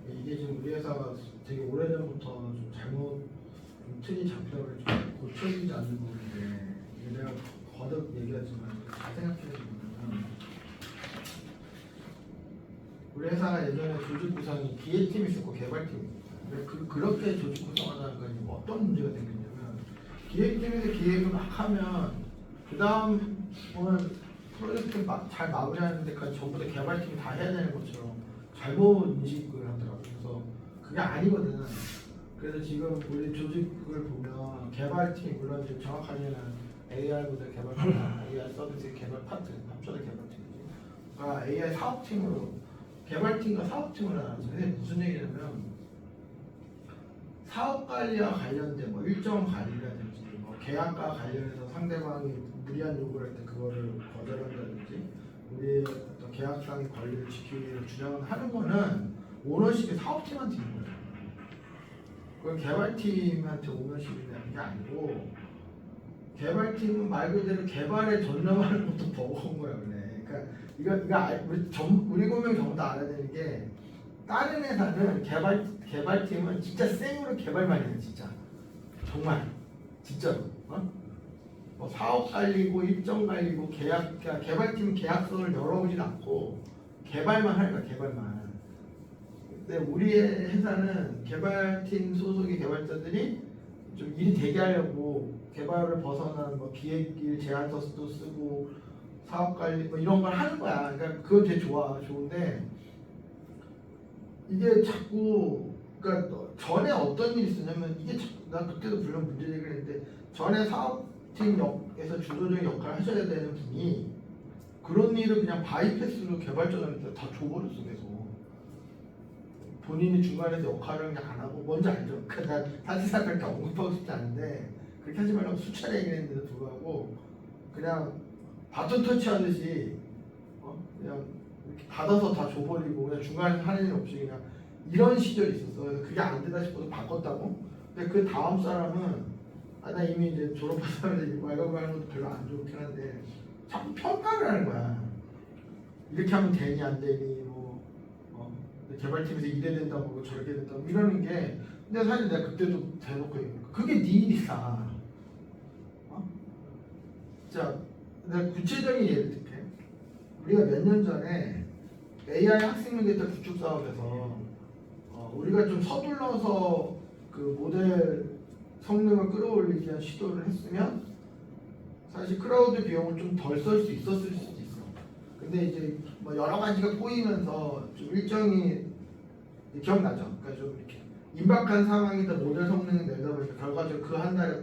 이게 지금 우리 회사가 되게 오래전부터 좀 잘못 좀 틀이 잡혀를 좀 고쳐지지 않는 부분인데 이게 내가 거듭 얘기하지만 잘 생각해 보면 우리 회사가 예전에 조직 구성이 기획팀이 있었고 개발팀이 있었어요. 근데 그렇게 조직 구성하다는 건 어떤 문제가 생겼냐면 기획팀에서 기획을 막 하면 그 다음 오늘 프로젝트 잘 마무리하는 데까지 전부 다 개발팀이 다 해야 되는 것처럼 잘못 인식을 하더라고요. 그래서 그게 아니거든. 그래서 지금 우리 조직을 보면 개발팀 물론 이제 정확하게는 AI 모델 개발 파트, AI 서비스 개발 파트, 합쳐서 개발팀이지. AI 사업팀으로 개발팀과 사업팀을 나눠서 근데 무슨 얘기냐면 사업 관리와 관련된 뭐 일정 관리라든지 뭐 계약과 관련해서 상대방이 무리한 요구를 할 때 그거를 거절한다든지 우리의 어떤 계약상의 권리를 지키기 위해서 주장하는 거는 오너십이 사업팀한테 있는 거예요. 그건 개발팀한테 오너십이 있는 게 아니고 개발팀은 말 그대로 개발에 전념하는 것도 버거운 거야 원래. 그러니까 우리 고명 전부 다 알아야 되는 게 다른 회사는 개발팀은 진짜 생으로 개발만 해요 진짜 정말 진짜로 뭐 사업 관리고 일정 관리고 계약 그러니까 개발팀은 계약서를 열어보진 않고 개발만 할 거야 개발만. 근데 우리 회사는 개발팀 소속의 개발자들이 좀 일이 되게 하려고 개발을 벗어난 뭐 기획일 제안서도 쓰고 사업 관리 뭐 이런 걸 하는 거야. 그러니까 그건 되게 좋은데 이게 자꾸 그러니까 전에 어떤 일이 있었냐면 이게 난 그때도 물론 문제 제기를 했는데 전에 사업팀에서 주도적인 역할을 하셔야 되는 분이 그런 일을 그냥 바이패스로 개발자들한테 다 줘버렸어 계속. 본인이 중간에서 역할을 그냥 안 하고 뭔지 알죠? 그러니까 난 사실상 그렇게 언급하고 싶지 않은데 그렇게 하지 말라고 수차례 얘기했는데도 불구하고 그냥 바톤 터치하듯이 그냥 이렇게 받아서 다 줘버리고 그냥 중간에 하는 일 없이 그냥 이런 시절이 있었어. 그래서 그게 안 되다 싶어서 바꿨다고. 근데 그 다음 사람은 나 이미 이제 졸업하자마자 말고 하는 것도 별로 안 좋긴 한데 자꾸 평가를 하는 거야. 이렇게 하면 되니 안 되니 개발팀에서 이래 된다고 저렇게 된다고 이러는 게 근데 사실 내가 그때도 대놓고 얘기했고 그게 네 일이다. 자, 내가 구체적인 예를 들게. 우리가 몇 년 전에 AI 학생용 데이터 구축 사업에서 우리가 좀 서둘러서 그 모델 성능을 끌어올리기 위한 시도를 했으면 사실 클라우드 비용을 좀 덜 쓸 수 있었을 수도 있어. 근데 이제 뭐 여러 가지가 꼬이면서 좀 일정이 기억나죠? 그러니까 좀 이렇게 임박한 상황에서 모델 성능을 내다 보니까 결과적으로 그 한 달에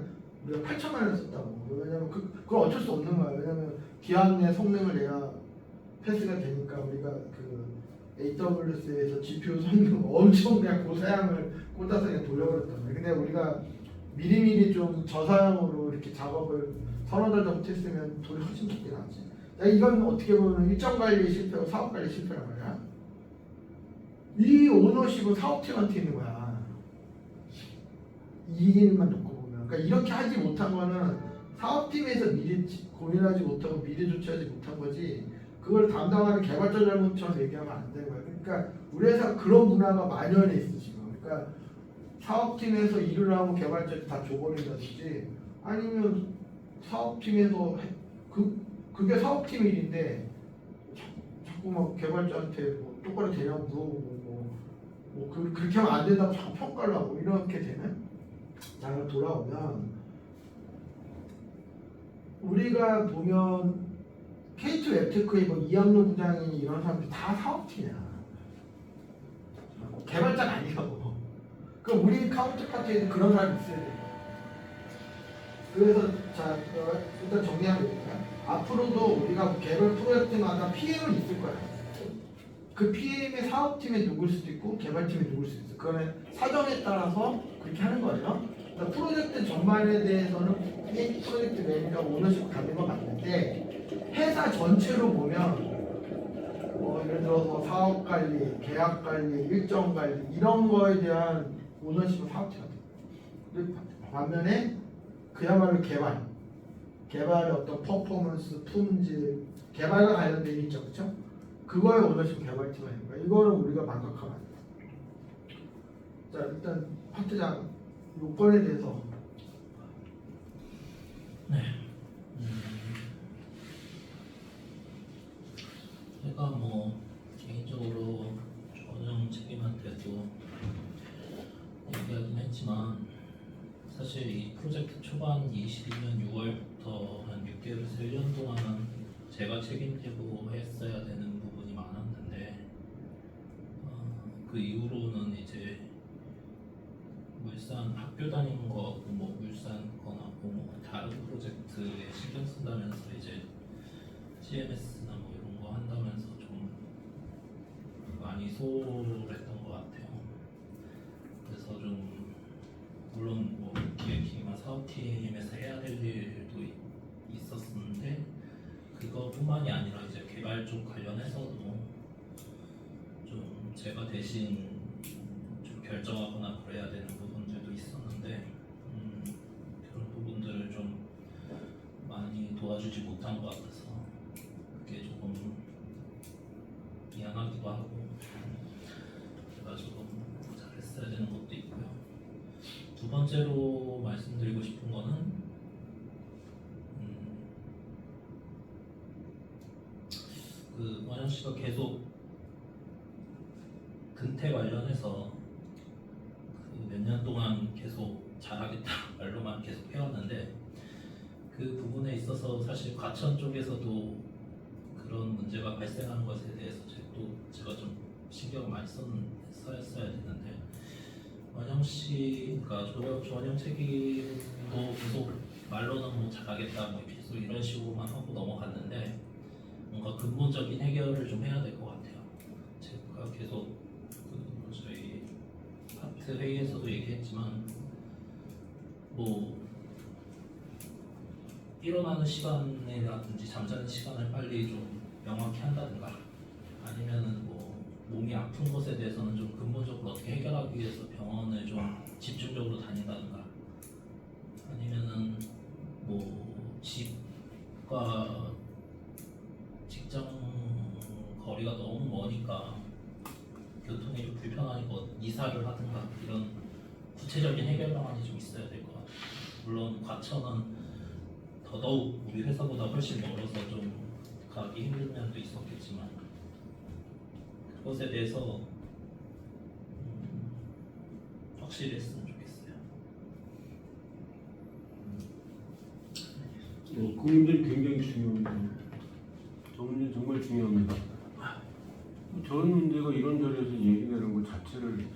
우리가 8천만 원을 썼다고. 왜냐면 그건 어쩔 수 없는 거야. 왜냐면 기한 내 성능을 내야 패스가 되니까 우리가 그 AWS에서 GPU 성능 엄청 그냥 고사양을 꽂아서 그냥 돌려버렸단 말이야. 근데 우리가 미리미리 좀 저사양으로 이렇게 작업을 서너 달 전부터 했으면 돈이 훨씬 적게 나왔지. 이건 어떻게 보면 일정 관리 실패고 사업 관리 실패란 말이야. 이 오너십은 사업팀한테 있는 거야. 이 일만 놓고 보면. 그러니까 이렇게 하지 못한 거는 사업팀에서 미리 고민하지 못하고 미리 조치하지 못한 거지. 그걸 담당하는 개발자 잘못처럼 얘기하면 안 되는 거야. 그러니까 우리 회사가 그런 문화가 만연해 있어 지금. 그러니까 사업팀에서 일을 하고 개발자를 다 줘버린다든지 아니면 사업팀에서 그게 사업팀 일인데 자꾸 막 개발자한테 뭐 똑바로 되냐고 물어보고 그렇게 하면 안 된다고 자꾸 평가를 하고 이렇게 되면 장을 돌아오면 우리가 보면 K2 웹테크의 뭐 이암로 부장이 이런 사람들이 다 사업팀이야. 개발자가 아니라고. 그럼 우리 카운터파트에도 그런 사람이 있어야 돼. 그래서 자 일단 정리하면 되니까 앞으로도 우리가 개발 프로젝트마다 PM은 있을 거야. 그 PM의 사업팀에 누굴 수도 있고 개발팀에 누굴 수도 있어. 그거는 사정에 따라서 그렇게 하는 거예요. 그러니까 프로젝트 전반에 대해서는 프로젝트 매니저 오너십 갖는 건 맞는데 회사 전체로 보면 예를 들어서 사업 관리, 계약 관리, 일정 관리 이런 거에 대한 오너십은 사업팀한테. 반면에 그야말로 개발의 어떤 퍼포먼스, 품질, 개발과 관련된 일이 있죠, 그렇죠? 그거에 오너십 개발팀이 있는 거야. 이거는 우리가 망각하면 안 돼. 자, 일단 파트장 요건에 대해서. 네. 제가 뭐 개인적으로 전형 책임한테도 얘기하긴 했지만 사실 이 프로젝트 초반 22년 6월부터 한 6개월에서 1년 동안 제가 책임지고 했어야 되는 부분이 많았는데 그 이후로는 이제 물산 학교 다니는 거 같고 뭐 물산 거나 뭐 다른 프로젝트에 신경 쓴다면서 이제 CMS나 뭐 이런 거 한다면서 좀 많이 소홀했던 것 같아요. 그래서 좀 물론 뭐 기획팀이나 사업팀에서 해야 될 일도 있었는데 그거뿐만이 아니라 이제 개발 쪽 관련해서도 좀 제가 대신 좀 결정하거나 그래야 되는 부분들도 있었는데 그런 부분들을 좀 많이 도와주지 못한 것 같아서 그게 조금 미안하기도 하고 제가 조금 잘했어야 되는 것도 있고요. 두 번째로 말씀드리고 싶은 거는 그 원영 씨가 계속 근태 관련해서 그 몇 년 동안 계속 잘하겠다 말로만 계속 해왔는데 그 부분에 있어서 사실 과천 쪽에서도 그런 문제가 발생하는 것에 대해서 제가 좀 신경을 많이 써야 되는데 원영 씨, 그러니까 조원영 책임도 계속 말로는 뭐 잘하겠다 뭐 계속 이런 식으로만 하고 넘어갔는데 뭔가 근본적인 해결을 좀 해야 될 것 같아요. 제가 계속 그 저희 파트 회의에서도 얘기했지만 뭐 일어나는 시간이라든지 잠자는 시간을 빨리 좀 명확히 한다든가 아니면은 뭐 몸이 아픈 것에 대해서는 좀 근본적으로 어떻게 해결하기 위해서 병원을 좀 집중적으로 다닌다든가 아니면은 뭐 집과 직장 거리가 너무 머니까 교통이 좀 불편하니까 이사를 하든가 이런 구체적인 해결 방안이 좀 있어야 될 것 같아요. 물론 과천은 더더욱 우리 회사보다 훨씬 멀어서 좀 가기 힘든 면도 있었겠지만 그것에 대해서 확실히 했으면 좋겠어요. 그 문제는 굉장히 중요합니다. 정말 중요합니다. 저런 문제가 이런 자리에서 얘기되는 것 자체를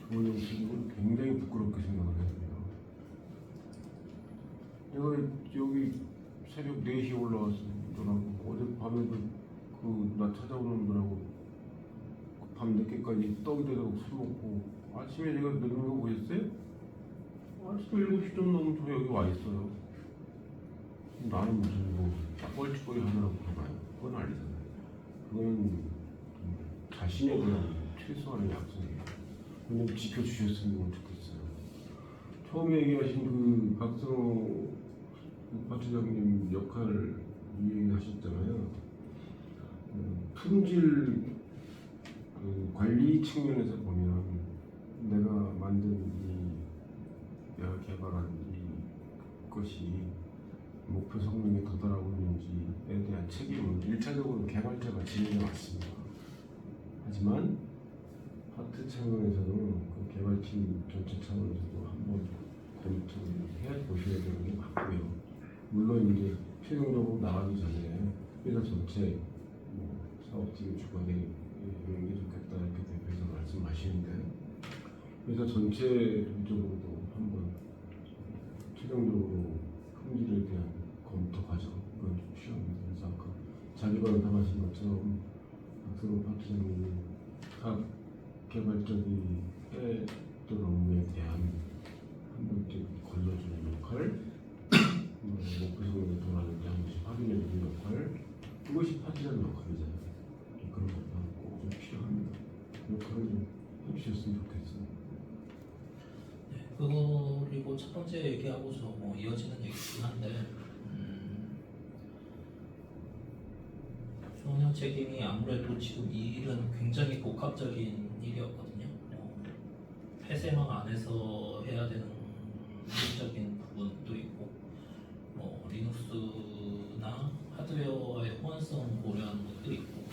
조원영 책임은 굉장히 부끄럽게 생각을 합니다. 내가 여기 새벽 4시에 올라왔더라고. 어젯밤에도 나 찾아오는 분하고 밤 늦게까지 떡이 되서 술 먹고 아침에 제가 늦은 거 보셨어요? 아침 7시 좀 넘으면 저 여기 와 있어요. 나는 무슨 뭐 뻘짓거리 하느라고 그런가요? 그건 아니잖아요. 그건 자신에 대한 최소한의 약속이에요. 좀 지켜주셨으면 좋겠어요. 처음에 얘기하신 그 박선호 파트장님 역할을 이해하셨잖아요. 품질 관리 측면에서 보면 내가 만든 내가 개발한 것이 목표 성능에 도달하고 있는지에 대한 책임은 1차적으로 개발자가 지니게 맞습니다. 하지만 파트 차원에서는 그 개발팀 전체 차원에서도 한번 검토해 보셔야 되는 게 맞고요. 물론 이제 최종적으로 나가기 전에 회사 전체 사업팀 주관에 이런 게 좋겠다 이렇게 대표에서 말씀하시는데 회사 전체적으로도 한번 최종적으로 품질에 대한 검토 과정 그건 좀 필요합니다. 그래서 아까 자기가 말씀하신 것처럼 박선호 파트장님이 각 개발적이 했던 업무에 대한 한 번쯤 걸러주는 역할, 목표 성능에 도달하는지 한 번씩 확인해주는 역할, 그것이 파트장 역할이잖아요. 그런 것도 꼭 좀 필요합니다. 역할을 좀 해주셨으면 좋겠어요. 네, 그리고 첫 번째 얘기하고 뭐 이어지는 얘기긴 한데 조원영 책임이 아무래도 지금 이 일은 굉장히 복합적인 일이었거든요. 폐쇄망 안에서 해야 되는 기술적인 부분도 있고 뭐 리눅스나 하드웨어와의 호환성 고려하는 것도 있고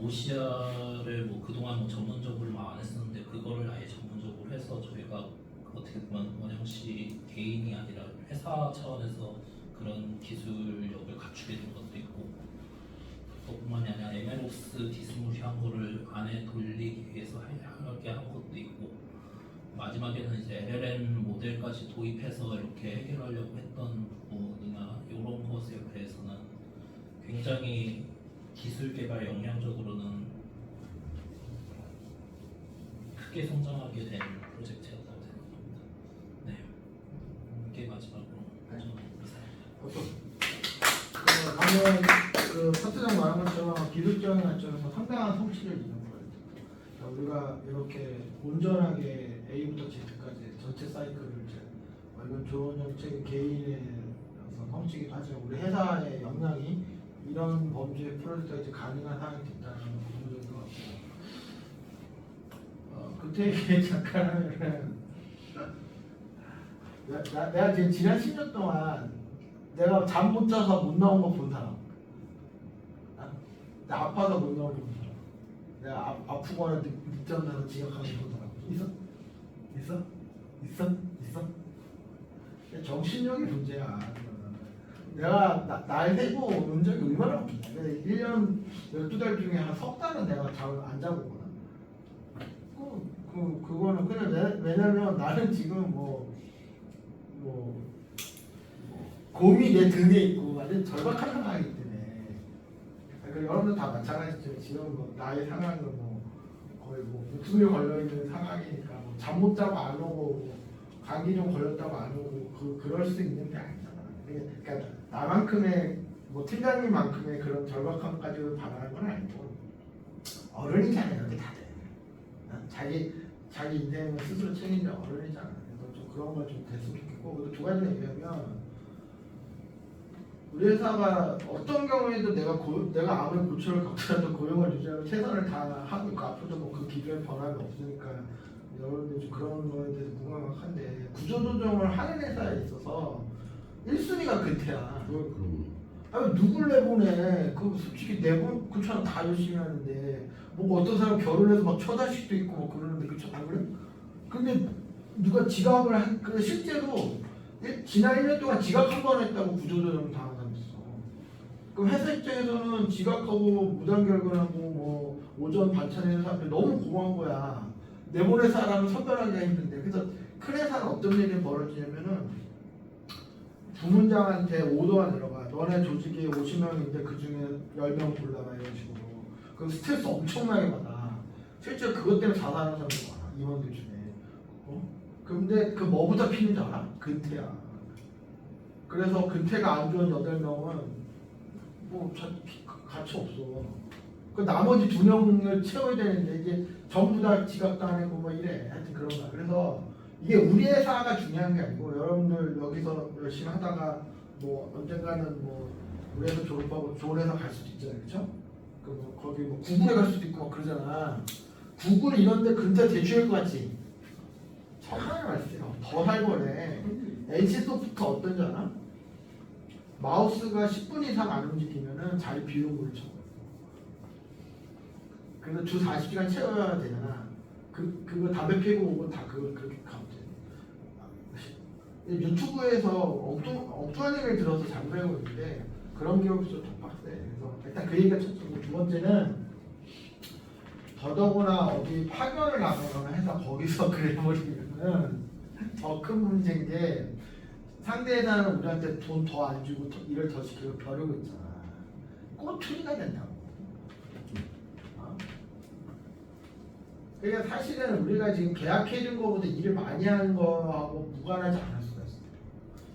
OCR을 뭐 그동안 뭐 전문적으로 막 안 했었는데 그거를 아예 전문적으로 해서 저희가 어떻게 보면 원영 씨 개인이 아니라 회사 차원에서 그런 기술력을 갖추게 된 것도 있고 그것뿐만이 아니라 MLOps 디스무리한 거를 안에 돌리기 위해서 하게 한 것도 있고 마지막에는 이제 LLM 모델까지 도입해서 이렇게 해결하려고 했던 부분이나 이런 것에 대해서는 굉장히 기술 개발 역량적으로는 크게 성장하게 된 프로젝트였다고 생각합니다. 네, 이게 마지막으로 좀 방금 그 파트장 말한 것처럼 기술적인 관점에서 상당한 성취를 이룬 거예요. 그러니까 우리가 이렇게 온전하게 A부터 Z까지 전체 사이클을 이건 좋은 정책의 개인의 어떤 성취기도 하지만 우리 회사의 역량이 이런 범주의 프로젝트가 이제 가능한 상황이 됐다는 부분인 것 같고 그때 얘기 잠깐 하면은 내가 지금 지난 10년 동안 내가 잠 못 자서 못 나온 거 본 사람, 내가 아파서 못 나온 거 본 사람, 내가 아프거나 늦잠 자서 지각하는 거 본 사람 있어? 있어? 있어? 있어? 정신력의 문제야. 내가 날 세고 온 적이 얼마나 없겠냐. 1년 12달 중에 한 석 달은 내가 잠을 안 자고 오거나. 그거는 그냥 왜냐면 나는 지금 곰이 내 등에 있고 완전 절박한 상황이기 때문에. 그러니까 여러분들 다 마찬가지죠. 지금 나의 상황은 거의 목숨이 걸려 있는 상황이니까 잠 못 자고 안 오고 감기 좀 걸렸다고 안 오고 그럴 수 있는 게 아니잖아. 그러니까 나만큼의 팀장님만큼의 그런 절박함까지 바라는 건 아니고 어른이잖아요, 이렇게 다들. 자기 인생을 스스로 책임져 어른이잖아. 그래서 좀 그런 걸 좀 됐으면 좋겠고 그리고 두 가지 얘기하면 우리 회사가 어떤 경우에도 내가 아무리 고초를 겪더라도 고용을 유지하고 최선을 다하고 있고 앞으로도 그 기조에 변함이 없으니까 여러분들 좀 그런 거에 대해서 무감각한데 구조조정을 하는 회사에 있어서 1순위가 근태야. 아니 누굴 내보내? 그 솔직히 내보 그처럼 다 열심히 하는데 어떤 사람 결혼해서 막 처자식도 있고 그러는데 그쵸 안 그래? 근데 누가 지각을 근데 실제로 지난 1년 동안 지각 한 번 했다고 구조조정 당한 사람 있어. 그럼 회사 입장에서는 지각하고 무단결근하고 오전 반찬하는 사람들이 너무 고마운 거야. 내보낼 사람은 선별하기가 힘든데 그래서 큰 회사는 어떤 일이 벌어지냐면은 부문장한테 오더가 내려가. 너네 조직이 50명인데 그 중에 10명 골라라 이런 식으로. 그럼 스트레스 엄청나게 받아. 실제 그것 때문에 자살하는 사람도 많아. 임원들 중에. 근데 그 뭐부터 피는 줄 알아? 근태야. 그래서 근태가 안 좋은 8명은 가치 없어. 그 나머지 2명을 채워야 되는데 이제 전부 다 지각도 안 하고 이래. 하여튼 그런 거야. 그래서 이게 우리 회사가 중요한 게 아니고 여러분들 여기서 열심히 하다가 언젠가는 우리 회사 졸업하고 좋은 회사 갈 수도 있잖아요. 그쵸? 거기 구글에 갈 수도 있고 그러잖아. 구글 이런 데 근태 대주일 것 같지? 정말 말이에요. 더 살벌해. NC소프트 어떤 줄 알아? 마우스가 10분 이상 안 움직이면은 자리 비우고를 쳐. 그래서 주 40시간 채워야 되잖아. 그거 담배 피고 오고 다 그렇게 가면 돼. 유튜브에서 엉뚱한 얘기를 들어서 잘 배우고 있는데 그런 기업이 좀 빡세. 그래서 일단 그 얘기가 첫 번째. 두 번째는 더더구나 어디 파견을 나가거나 해서 거기서 그래버리면은 더 큰 문제인 게 상대 회사는 우리한테 돈 더 안 주고 일을 더 시키고 벼르고 있잖아. 꼬투리가 된다고. 그러니까 사실은 우리가 지금 계약해준 거보다 일을 많이 하는 거하고 무관하지 않을 수가 있어요.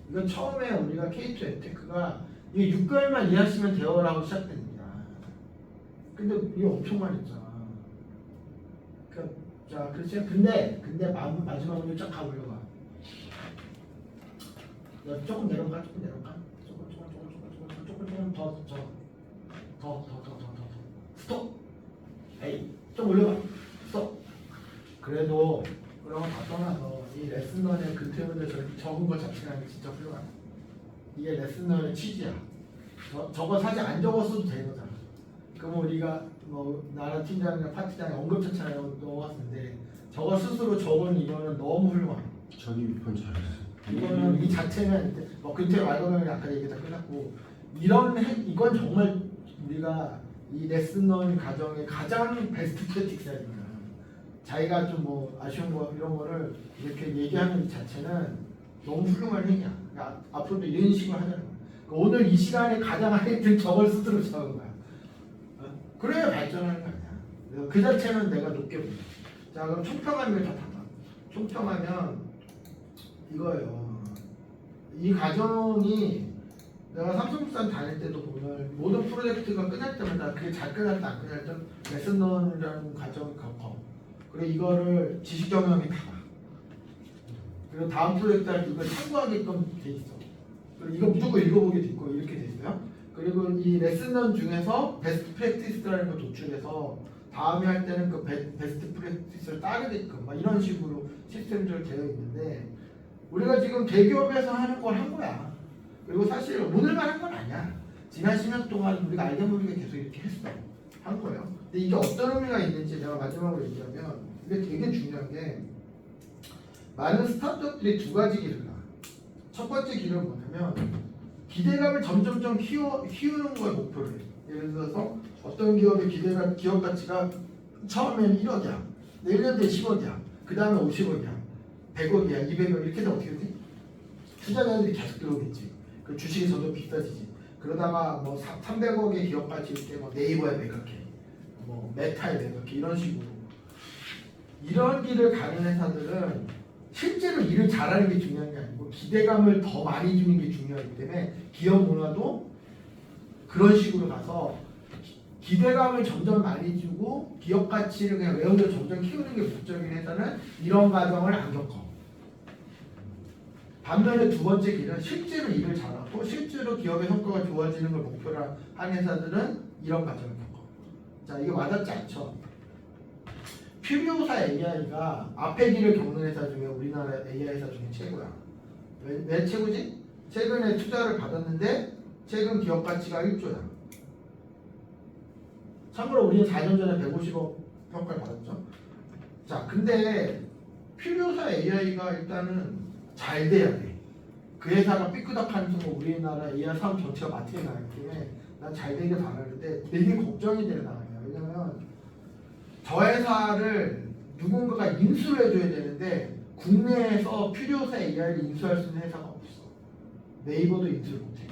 이건 처음에 우리가 K2 앱테크가 이게 6개월만 일하시면 돼요라고 시작된 일이야. 근데 이게 엄청 많이 했잖아. 자, 그렇지. 근데 마지막으로 쫙 가보려고. 조금 내려가. 조금 더. 스톱. 에이, 좀 올려봐. 스톱. 그래도 그런 거 다 떠나서 이 레슨런의 근태문제 적은 것 자체가 진짜 훌륭하다. 이게 레슨런의 취지야. 저거 사실 안 적었어도 되는 거잖아. 그럼 우리가 나라 팀장이나 파트장이 언급처처럼 넣어왔는데 저거 스스로 적은 이거는 너무 훌륭하다. 저기 편 잘했어. 이거는 이 자체는 근태 말고는 아까 얘기다 끝났고 이건 정말 우리가 이 레슨런 과정의 가장 베스트 프랙티스입니다. 자기가 좀 아쉬운 거 이런 거를 이렇게 얘기하는 이 자체는 너무 훌륭한 행위야. 그러니까 앞으로도 이런 식으로 하자는 거야. 그러니까 오늘 이 시간에 가장 하이든 저걸 스스로 적은 거야. 그래야 발전하는 거 아니야. 그 자체는 내가 높게 본다. 자 그럼 총평하면 다 담아. 총평하면 이거예요. 이 과정이 내가 삼성물산 다닐 때도 보면 모든 프로젝트가 끝날 때마다 그게 잘 끝났다 안 끝났다 레슨런이라는 과정을 겪어. 그리고 이거를 지식 경영에 담아. 그리고 다음 프로젝트 할 때 이걸 참고하게끔 돼 있어. 그리고 이거 무조건 읽어보게 돼 있고 이렇게 돼 있어요. 그리고 이 레슨런 중에서 베스트 프랙티스라는 걸 도출해서 다음에 할 때는 그 베스트 프랙티스를 따르게끔 막 이런 식으로 시스템적으로 되어 있는데 우리가 지금 대기업에서 하는 걸 한 거야. 그리고 사실 오늘만 한 건 아니야. 지난 10년 동안 우리가 알게 모르게 계속 이렇게 했어. 한 거예요. 근데 이게 어떤 의미가 있는지 내가 마지막으로 얘기하면 이게 되게 중요한 게 많은 스타트업들이 두 가지 길을 가. 첫 번째 길은 뭐냐면 기대감을 점점점 키우는 걸 목표로 해. 예를 들어서 어떤 기업의 기업 가치가 처음에는 1억이야. 1년 뒤에 10억이야. 그 다음에 50억이야. 100억이야. 200억 이렇게 되면 어떻게 되지? 투자자들이 계속 들어오겠지. 그 주식이 점점 비싸지지. 그러다가 뭐 300억의 기업 가치일 때 뭐 네이버에 매각해. 뭐 메타에 매각해. 이런 식으로. 이런 길을 가는 회사들은 실제로 일을 잘하는 게 중요한 게 아니고 기대감을 더 많이 주는 게 중요하기 때문에 기업 문화도 그런 식으로 가서 기대감을 점점 많이 주고 기업 가치를 그냥 외형적으로 점점 키우는 게 목적인 회사는 이런 과정을 안 겪어. 반면에 두 번째 길은 실제로 일을 잘하고 실제로 기업의 성과가 좋아지는 걸 목표로 한 회사들은 이런 과정을 겪어. 자, 이게 와닿지 않죠? 퓨리오사 AI가 앞에 길을 겪는 회사 중에 우리나라 AI 회사 중에 최고야. 왜 최고지? 최근에 투자를 받았는데 최근 기업 가치가 1조야. 참고로 우리는 4년 전에 150억 평가를 받았죠. 자, 근데 퓨리오사 AI가 일단은 잘 돼야 돼. 그 회사가 삐끄덕하는 순간 우리나라 AI 사업 전체가 마트에 나기 때문에 난 잘 되길 바라는데 되게 걱정이 되는 상황이야. 왜냐면 저 회사를 누군가가 인수를 해줘야 되는데 국내에서 퓨리오사 AI를 인수할 수 있는 회사가 없어. 네이버도 인수를 못해.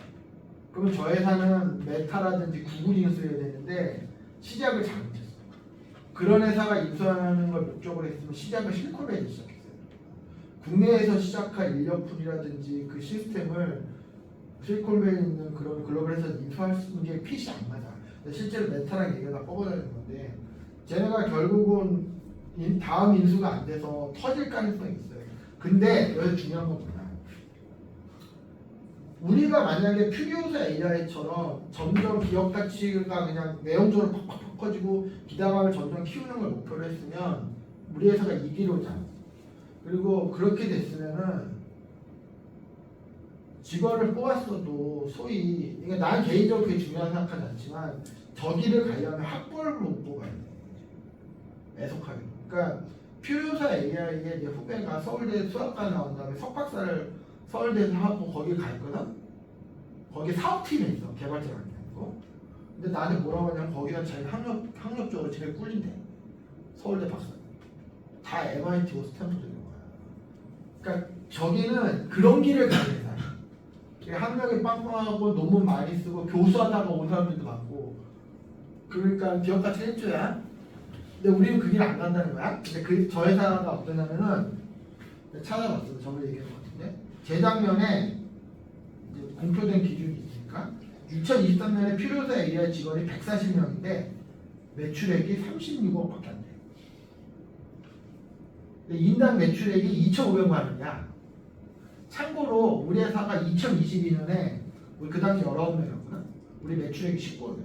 그러면 저 회사는 메타라든지 구글이 인수해야 되는데 시작을 잘못했어. 그런 회사가 인수하는 걸 목적으로 했으면 시작을 실컷해야지 시작했어요. 국내에서 시작할 인력풀이라든지 그 시스템을 실리콘밸리에 있는 그런 글로벌 회사에서 인수할 수 있는 게 핏이 안 맞아. 근데 실제로 메타랑 얘기가 다 뻗어다니는 건데 쟤네가 결국은 다음 인수가 안 돼서 터질 가능성이 있어요. 근데 여기서 중요한 건 뭐냐? 우리가 만약에 퓨리오사 AI처럼 점점 기업 가치가 그냥 내용적으로 팍팍팍 커지고 기대감을 점점 키우는 걸 목표로 했으면 우리 회사가 이기로자. 그리고 그렇게 됐으면은 직원을 뽑았어도 소위 그러니까 난 개인적으로 그게 중요하다고 생각하지 않지만 저 길을 가려면 학벌을 못 뽑아야 돼. 애석하게. 그러니까 퓨리오사 AI의 내 후배가 서울대 수학과 나온 다음에 석박사를 서울대에서 하고 거기 갔거든. 거기 사업팀에 있어. 개발자가 아니고. 근데 나한테 뭐라고 하냐면 거기가 자기 학력적으로 제일 꿀린대. 서울대 박사. 다 MIT고 스탠포드인 거야. 그러니까 저기는 그런 길을 가는 회사야. 학력이 빵빵하고 논문 많이 쓰고 교수하다가 온 사람들도 많고. 그러니까 기업가치 1조야. 근데 우리는 그 길 안 간다는 거야. 근데 저 회사가 어떠냐면은 찾아봤어. 저번에 얘기한 것 같은데 재작년에 이제 공표된 기준이 있으니까 2023년에 퓨리오사 AI 직원이 140명인데 매출액이 36억밖에 안 돼. 인당 매출액이 2,500만 원이야. 참고로 우리 회사가 2022년에 우리 그 당시 19명이었구나. 우리 매출액이 19억이었어.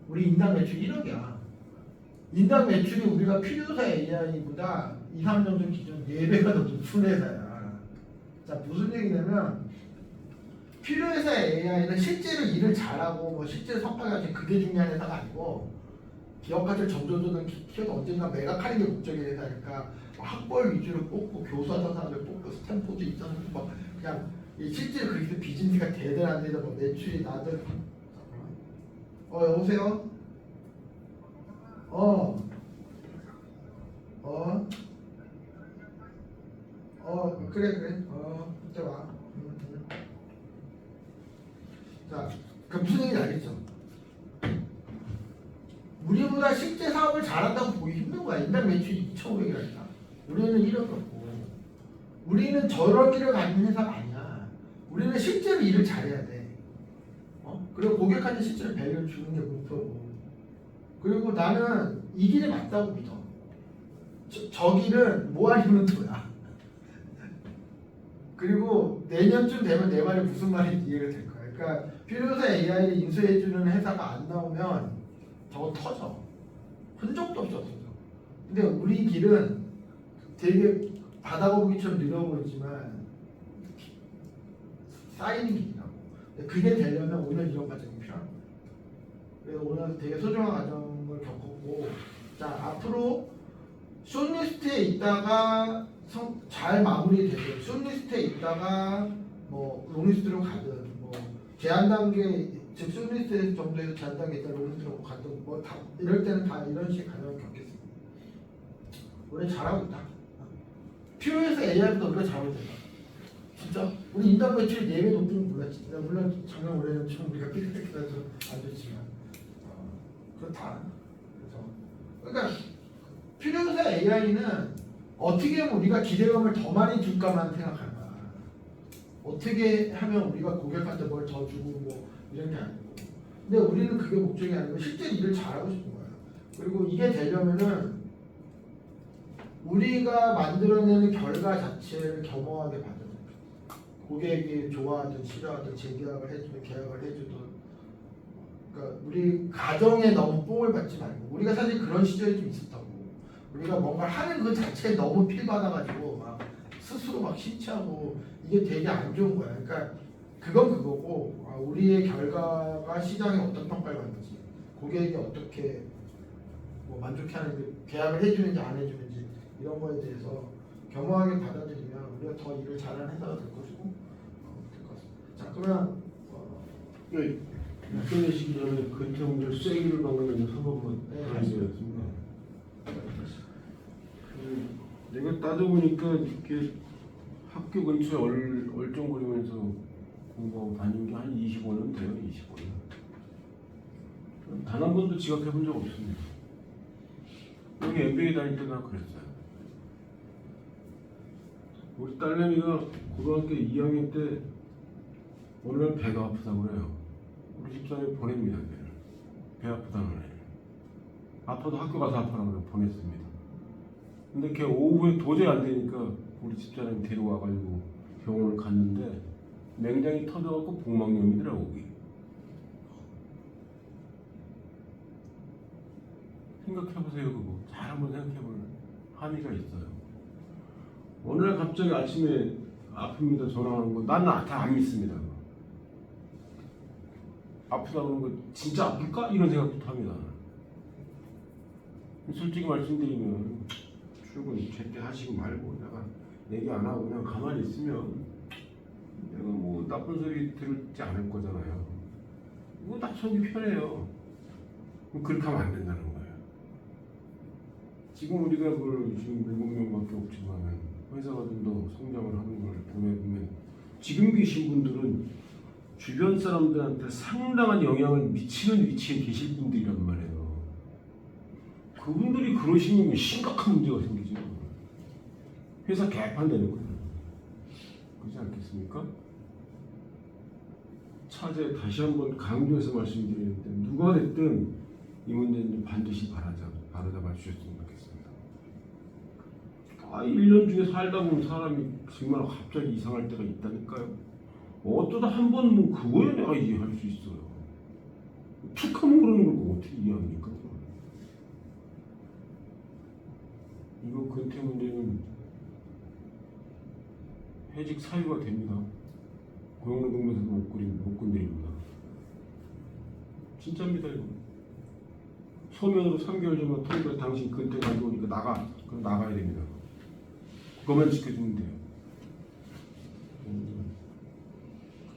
우리 인당 매출 1억이야. 인당 매출이 우리가 퓨리오사 AI보다 2, 3년 전 기준 4배가 더 높은 회사야. 자, 무슨 얘기냐면 퓨리오사 AI는 실제로 일을 잘하고 뭐 실제로 성과가 가진 그게 중요한 회사가 아니고 기업 가치를 점점점 키워서 언젠가 매각하는 게 목적의 회사니까 학벌 위주로 뽑고 교수하던 사람들 뽑고 스탠포드 있던 사람들 막 그냥 실제로 그렇게 비즈니스가 대단한데도 뭐 매출이 나들 여보세요? 그래 이제 와. 자, 그 무슨 얘기인지 알겠죠? 우리보다 실제 사업을 잘한다고 보기 힘든 거야. 인당 매출이 2,500이라니까. 우리는 1억이 없고. 우리는 저럴기를 가진 회사가 아니야. 우리는 실제로 일을 잘해야 돼. 그리고 고객한테 실제로 밸류를 주는 게 목표고. 그리고 나는 이 길이 맞다고 믿어. 저 길은 모아리는 도야. 그리고 내년쯤 되면 내 말이 무슨 말인지 이해가 될 거야. 그러니까 필요사 AI를 인수해주는 회사가 안 나오면 저거 터져. 흔적도 없어. 근데 우리 길은 되게 바다거북이처럼 느려 보이지만 쌓이는 길이라고. 그게 되려면 오늘 이런 과정이 필요합니다. 그래서 오늘 되게 소중한 과정을 겪었고, 자 앞으로 숏리스트에 있다가 잘 마무리되고 숏리스트에 있다가 뭐 롱리스트로 가든 뭐 제한 단계 즉 숏리스트 정도에서 제한 단계 있다 롱리스트로 가든 뭐 다 이럴 때는 다 이런 식의 과정을 겪겠습니다. 우리 잘하고 있다. 필요해서 AI보다 우리가 잘하고 있다. 진짜 우리 인당 매출 4배 높은 건 몰랐지. 물론 작년 올해는 좀 우리가 삐끗삐끗해서 안 좋지만 그렇다. 그러니까 필요사 AI는 어떻게 하면 우리가 기대감을 더 많이 줄까만 생각하는 거야. 어떻게 하면 우리가 고객한테 뭘 더 주고 뭐 이런 게 아니고. 근데 우리는 그게 목적이 아니고 실제 일을 잘하고 싶은 거야. 그리고 이게 되려면은 우리가 만들어내는 결과 자체를 겸허하게 받아야 돼. 고객이 좋아하든 싫어하든 재계약을 해주든 계약을 해주든, 그러니까 우리 가정에 너무 뽕을 받지 말고. 우리가 사실 그런 시절이 좀 있었다고. 우리가 뭔가 하는 그 자체에 너무 필 받아가지고 막 스스로 막 심취하고 이게 되게 안 좋은 거야. 그러니까 그건 그거고, 우리의 결과가 시장에 어떤 평가를 받는지, 고객이 어떻게 뭐 만족해하는지, 계약을 해주는지 안 해주는지 이런 거에 대해서 겸허하게 받아들이면 우리가 더 일을 잘하는 회사가 될 것이고 될 것 같습니다. 자 그러면 끝내시기 전에 근태문제 쐐기를 막는 사법은 말씀드렸습니다. 내가 따져보니까 이렇게 학교 근처에 얼쩡거리면서 공부하고 다닌 게 한 25년 돼요. 25년. 단 한 번도 지각해 본 적 없습니다. 여기 MBA 다닐 때도 그랬어요. 우리 딸내미가 고등학교 2학년 때 어느 날 배가 아프다고 그래요. 우리 집사람이 보냅니다. 배 아프다는 애. 아파도 학교 가서 아파라고 그래 보냈습니다. 근데 걔 오후에 도저히 안 되니까 우리 집사람이 데려와가지고 병원을 갔는데 맹장이 터져갖고 복막염이더라고. 거기. 생각해보세요. 그거 잘 한번 생각해볼 함의가 있어요. 어느 날 갑자기 아침에 아픕니다 전화하는 거 난 다 안 믿습니다. 아프다는 거 진짜 아플까? 이런 생각부터 합니다. 솔직히 말씀드리면 출근 제때 하시고 말고 내가 얘기 안 하고 그냥 가만히 있으면 내가 뭐 나쁜 소리 들지 않을 거잖아요. 이거 딱 속이 편해요. 그렇게 하면 안 된다는 거예요. 지금 우리가 지금 7명밖에 없지만 회사가 좀 더 성장을 하는 걸 보면 지금 계신 분들은 주변 사람들한테 상당한 영향을 미치는 위치에 계실 분들이란 말이에요. 그분들이 그러시면 심각한 문제가 생기죠. 회사 개판되는 거예요. 그렇지 않겠습니까? 차제 다시 한번 강조해서 말씀드리는데 누가 됐든 이 문제는 반드시 바로잡아 주셨으면 좋겠습니다. 1년 중에 살다 보면 사람이 정말 갑자기 이상할 때가 있다니까요. 어쩌다 한 번 뭐 그거야 내가 이해할 수 있어요. 툭 하면 그러는 걸 어떻게 이해합니까? 이거 근태 문제는 해직 사유가 됩니다. 고용노동부에서도 못 건드립니다. 진짜입니다 이거. 서면으로 3개월 전만 통보해 당신 근태 가져오니까 나가. 그럼 나가야 됩니다. 그것만 지켜주면 돼요.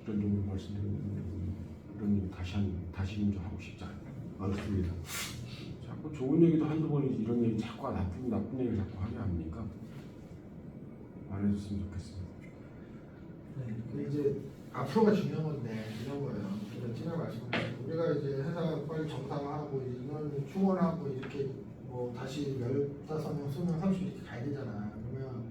극단적으로 말씀드리는데 이런 얘기 다시는 좀 하고 싶지 않습니다. 자꾸 좋은 얘기도 한두 번이지 이런 얘기 자꾸 나쁜 얘기를 자꾸 하게 합니까? 안 해줬으면 좋겠습니다. 네, 이제 앞으로가 중요한 건데 이런 거예요. 제가 말씀드린 우리가 이제 회사 빨리 정상화하고 인원 충원하고 이렇게 뭐 다시 15명, 20명, 30명 이렇게 가야 되잖아. 그러면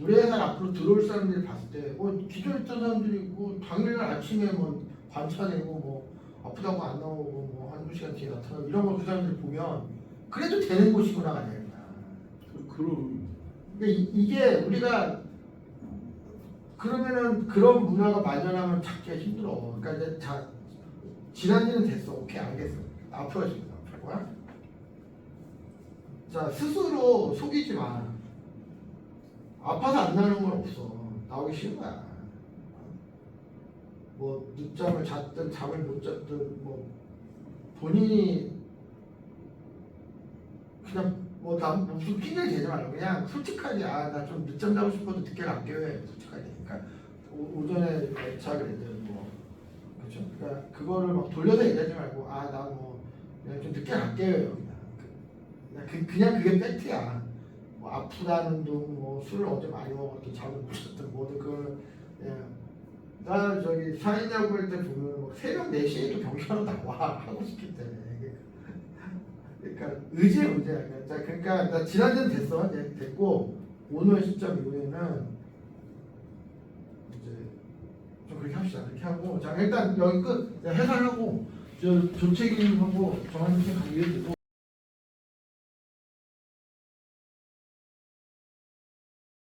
우리 회사 앞으로 들어올 사람들이 봤을 때 뭐 기존에 있던 사람들이 뭐 당일날 아침에 뭐 관차내고 뭐 아프다고 안 나오고 뭐 한두 시간 뒤에 나타나고 이런 걸 그 사람들이 보면 그래도 되는 곳이구나가 되는 거야. 그럼 근데 이게 우리가 그러면은 그런 문화가 만연하면 찾기가 힘들어. 그러니까 이제 지난 지는 됐어. 오케이 알겠어. 앞으로 해줄게. 앞으로 거야. 자 스스로 속이지 마. 아파서 안 나는 건 없어. 나오기 싫은 거야. 뭐 늦잠을 잤든 잠을 못 잤든 뭐 본인이 그냥 뭐 나 무슨 핑계를 대지 말고 그냥 솔직하게 나 좀 늦잠 자고 싶어도 늦게 갈게요 해. 솔직하게. 그러니까 오전에 예착을 했든 뭐 그렇죠. 그러니까 그거를 막 돌려서 얘기하지 말고 나 뭐 그냥 좀 늦게 갈게요. 그냥 그게 팩트야. 뭐 아프다는 둥, 뭐 술을 어제 많이 먹었든 잠을 못 잤든 뭐든 그걸 나 저기 사회냐고 할 때 보면 뭐 새벽 4시에도 경찰로 나와 하고 싶기 때문에 그러니까 의지의 문제야. 그러니까 나 지난주는 됐어. 이제 됐고 오늘 시점 이후에는 이제 좀 그렇게 합시다. 그렇게 하고 자 일단 여기 끝 해설하고 저 조책임하고 정한님 가기로 되고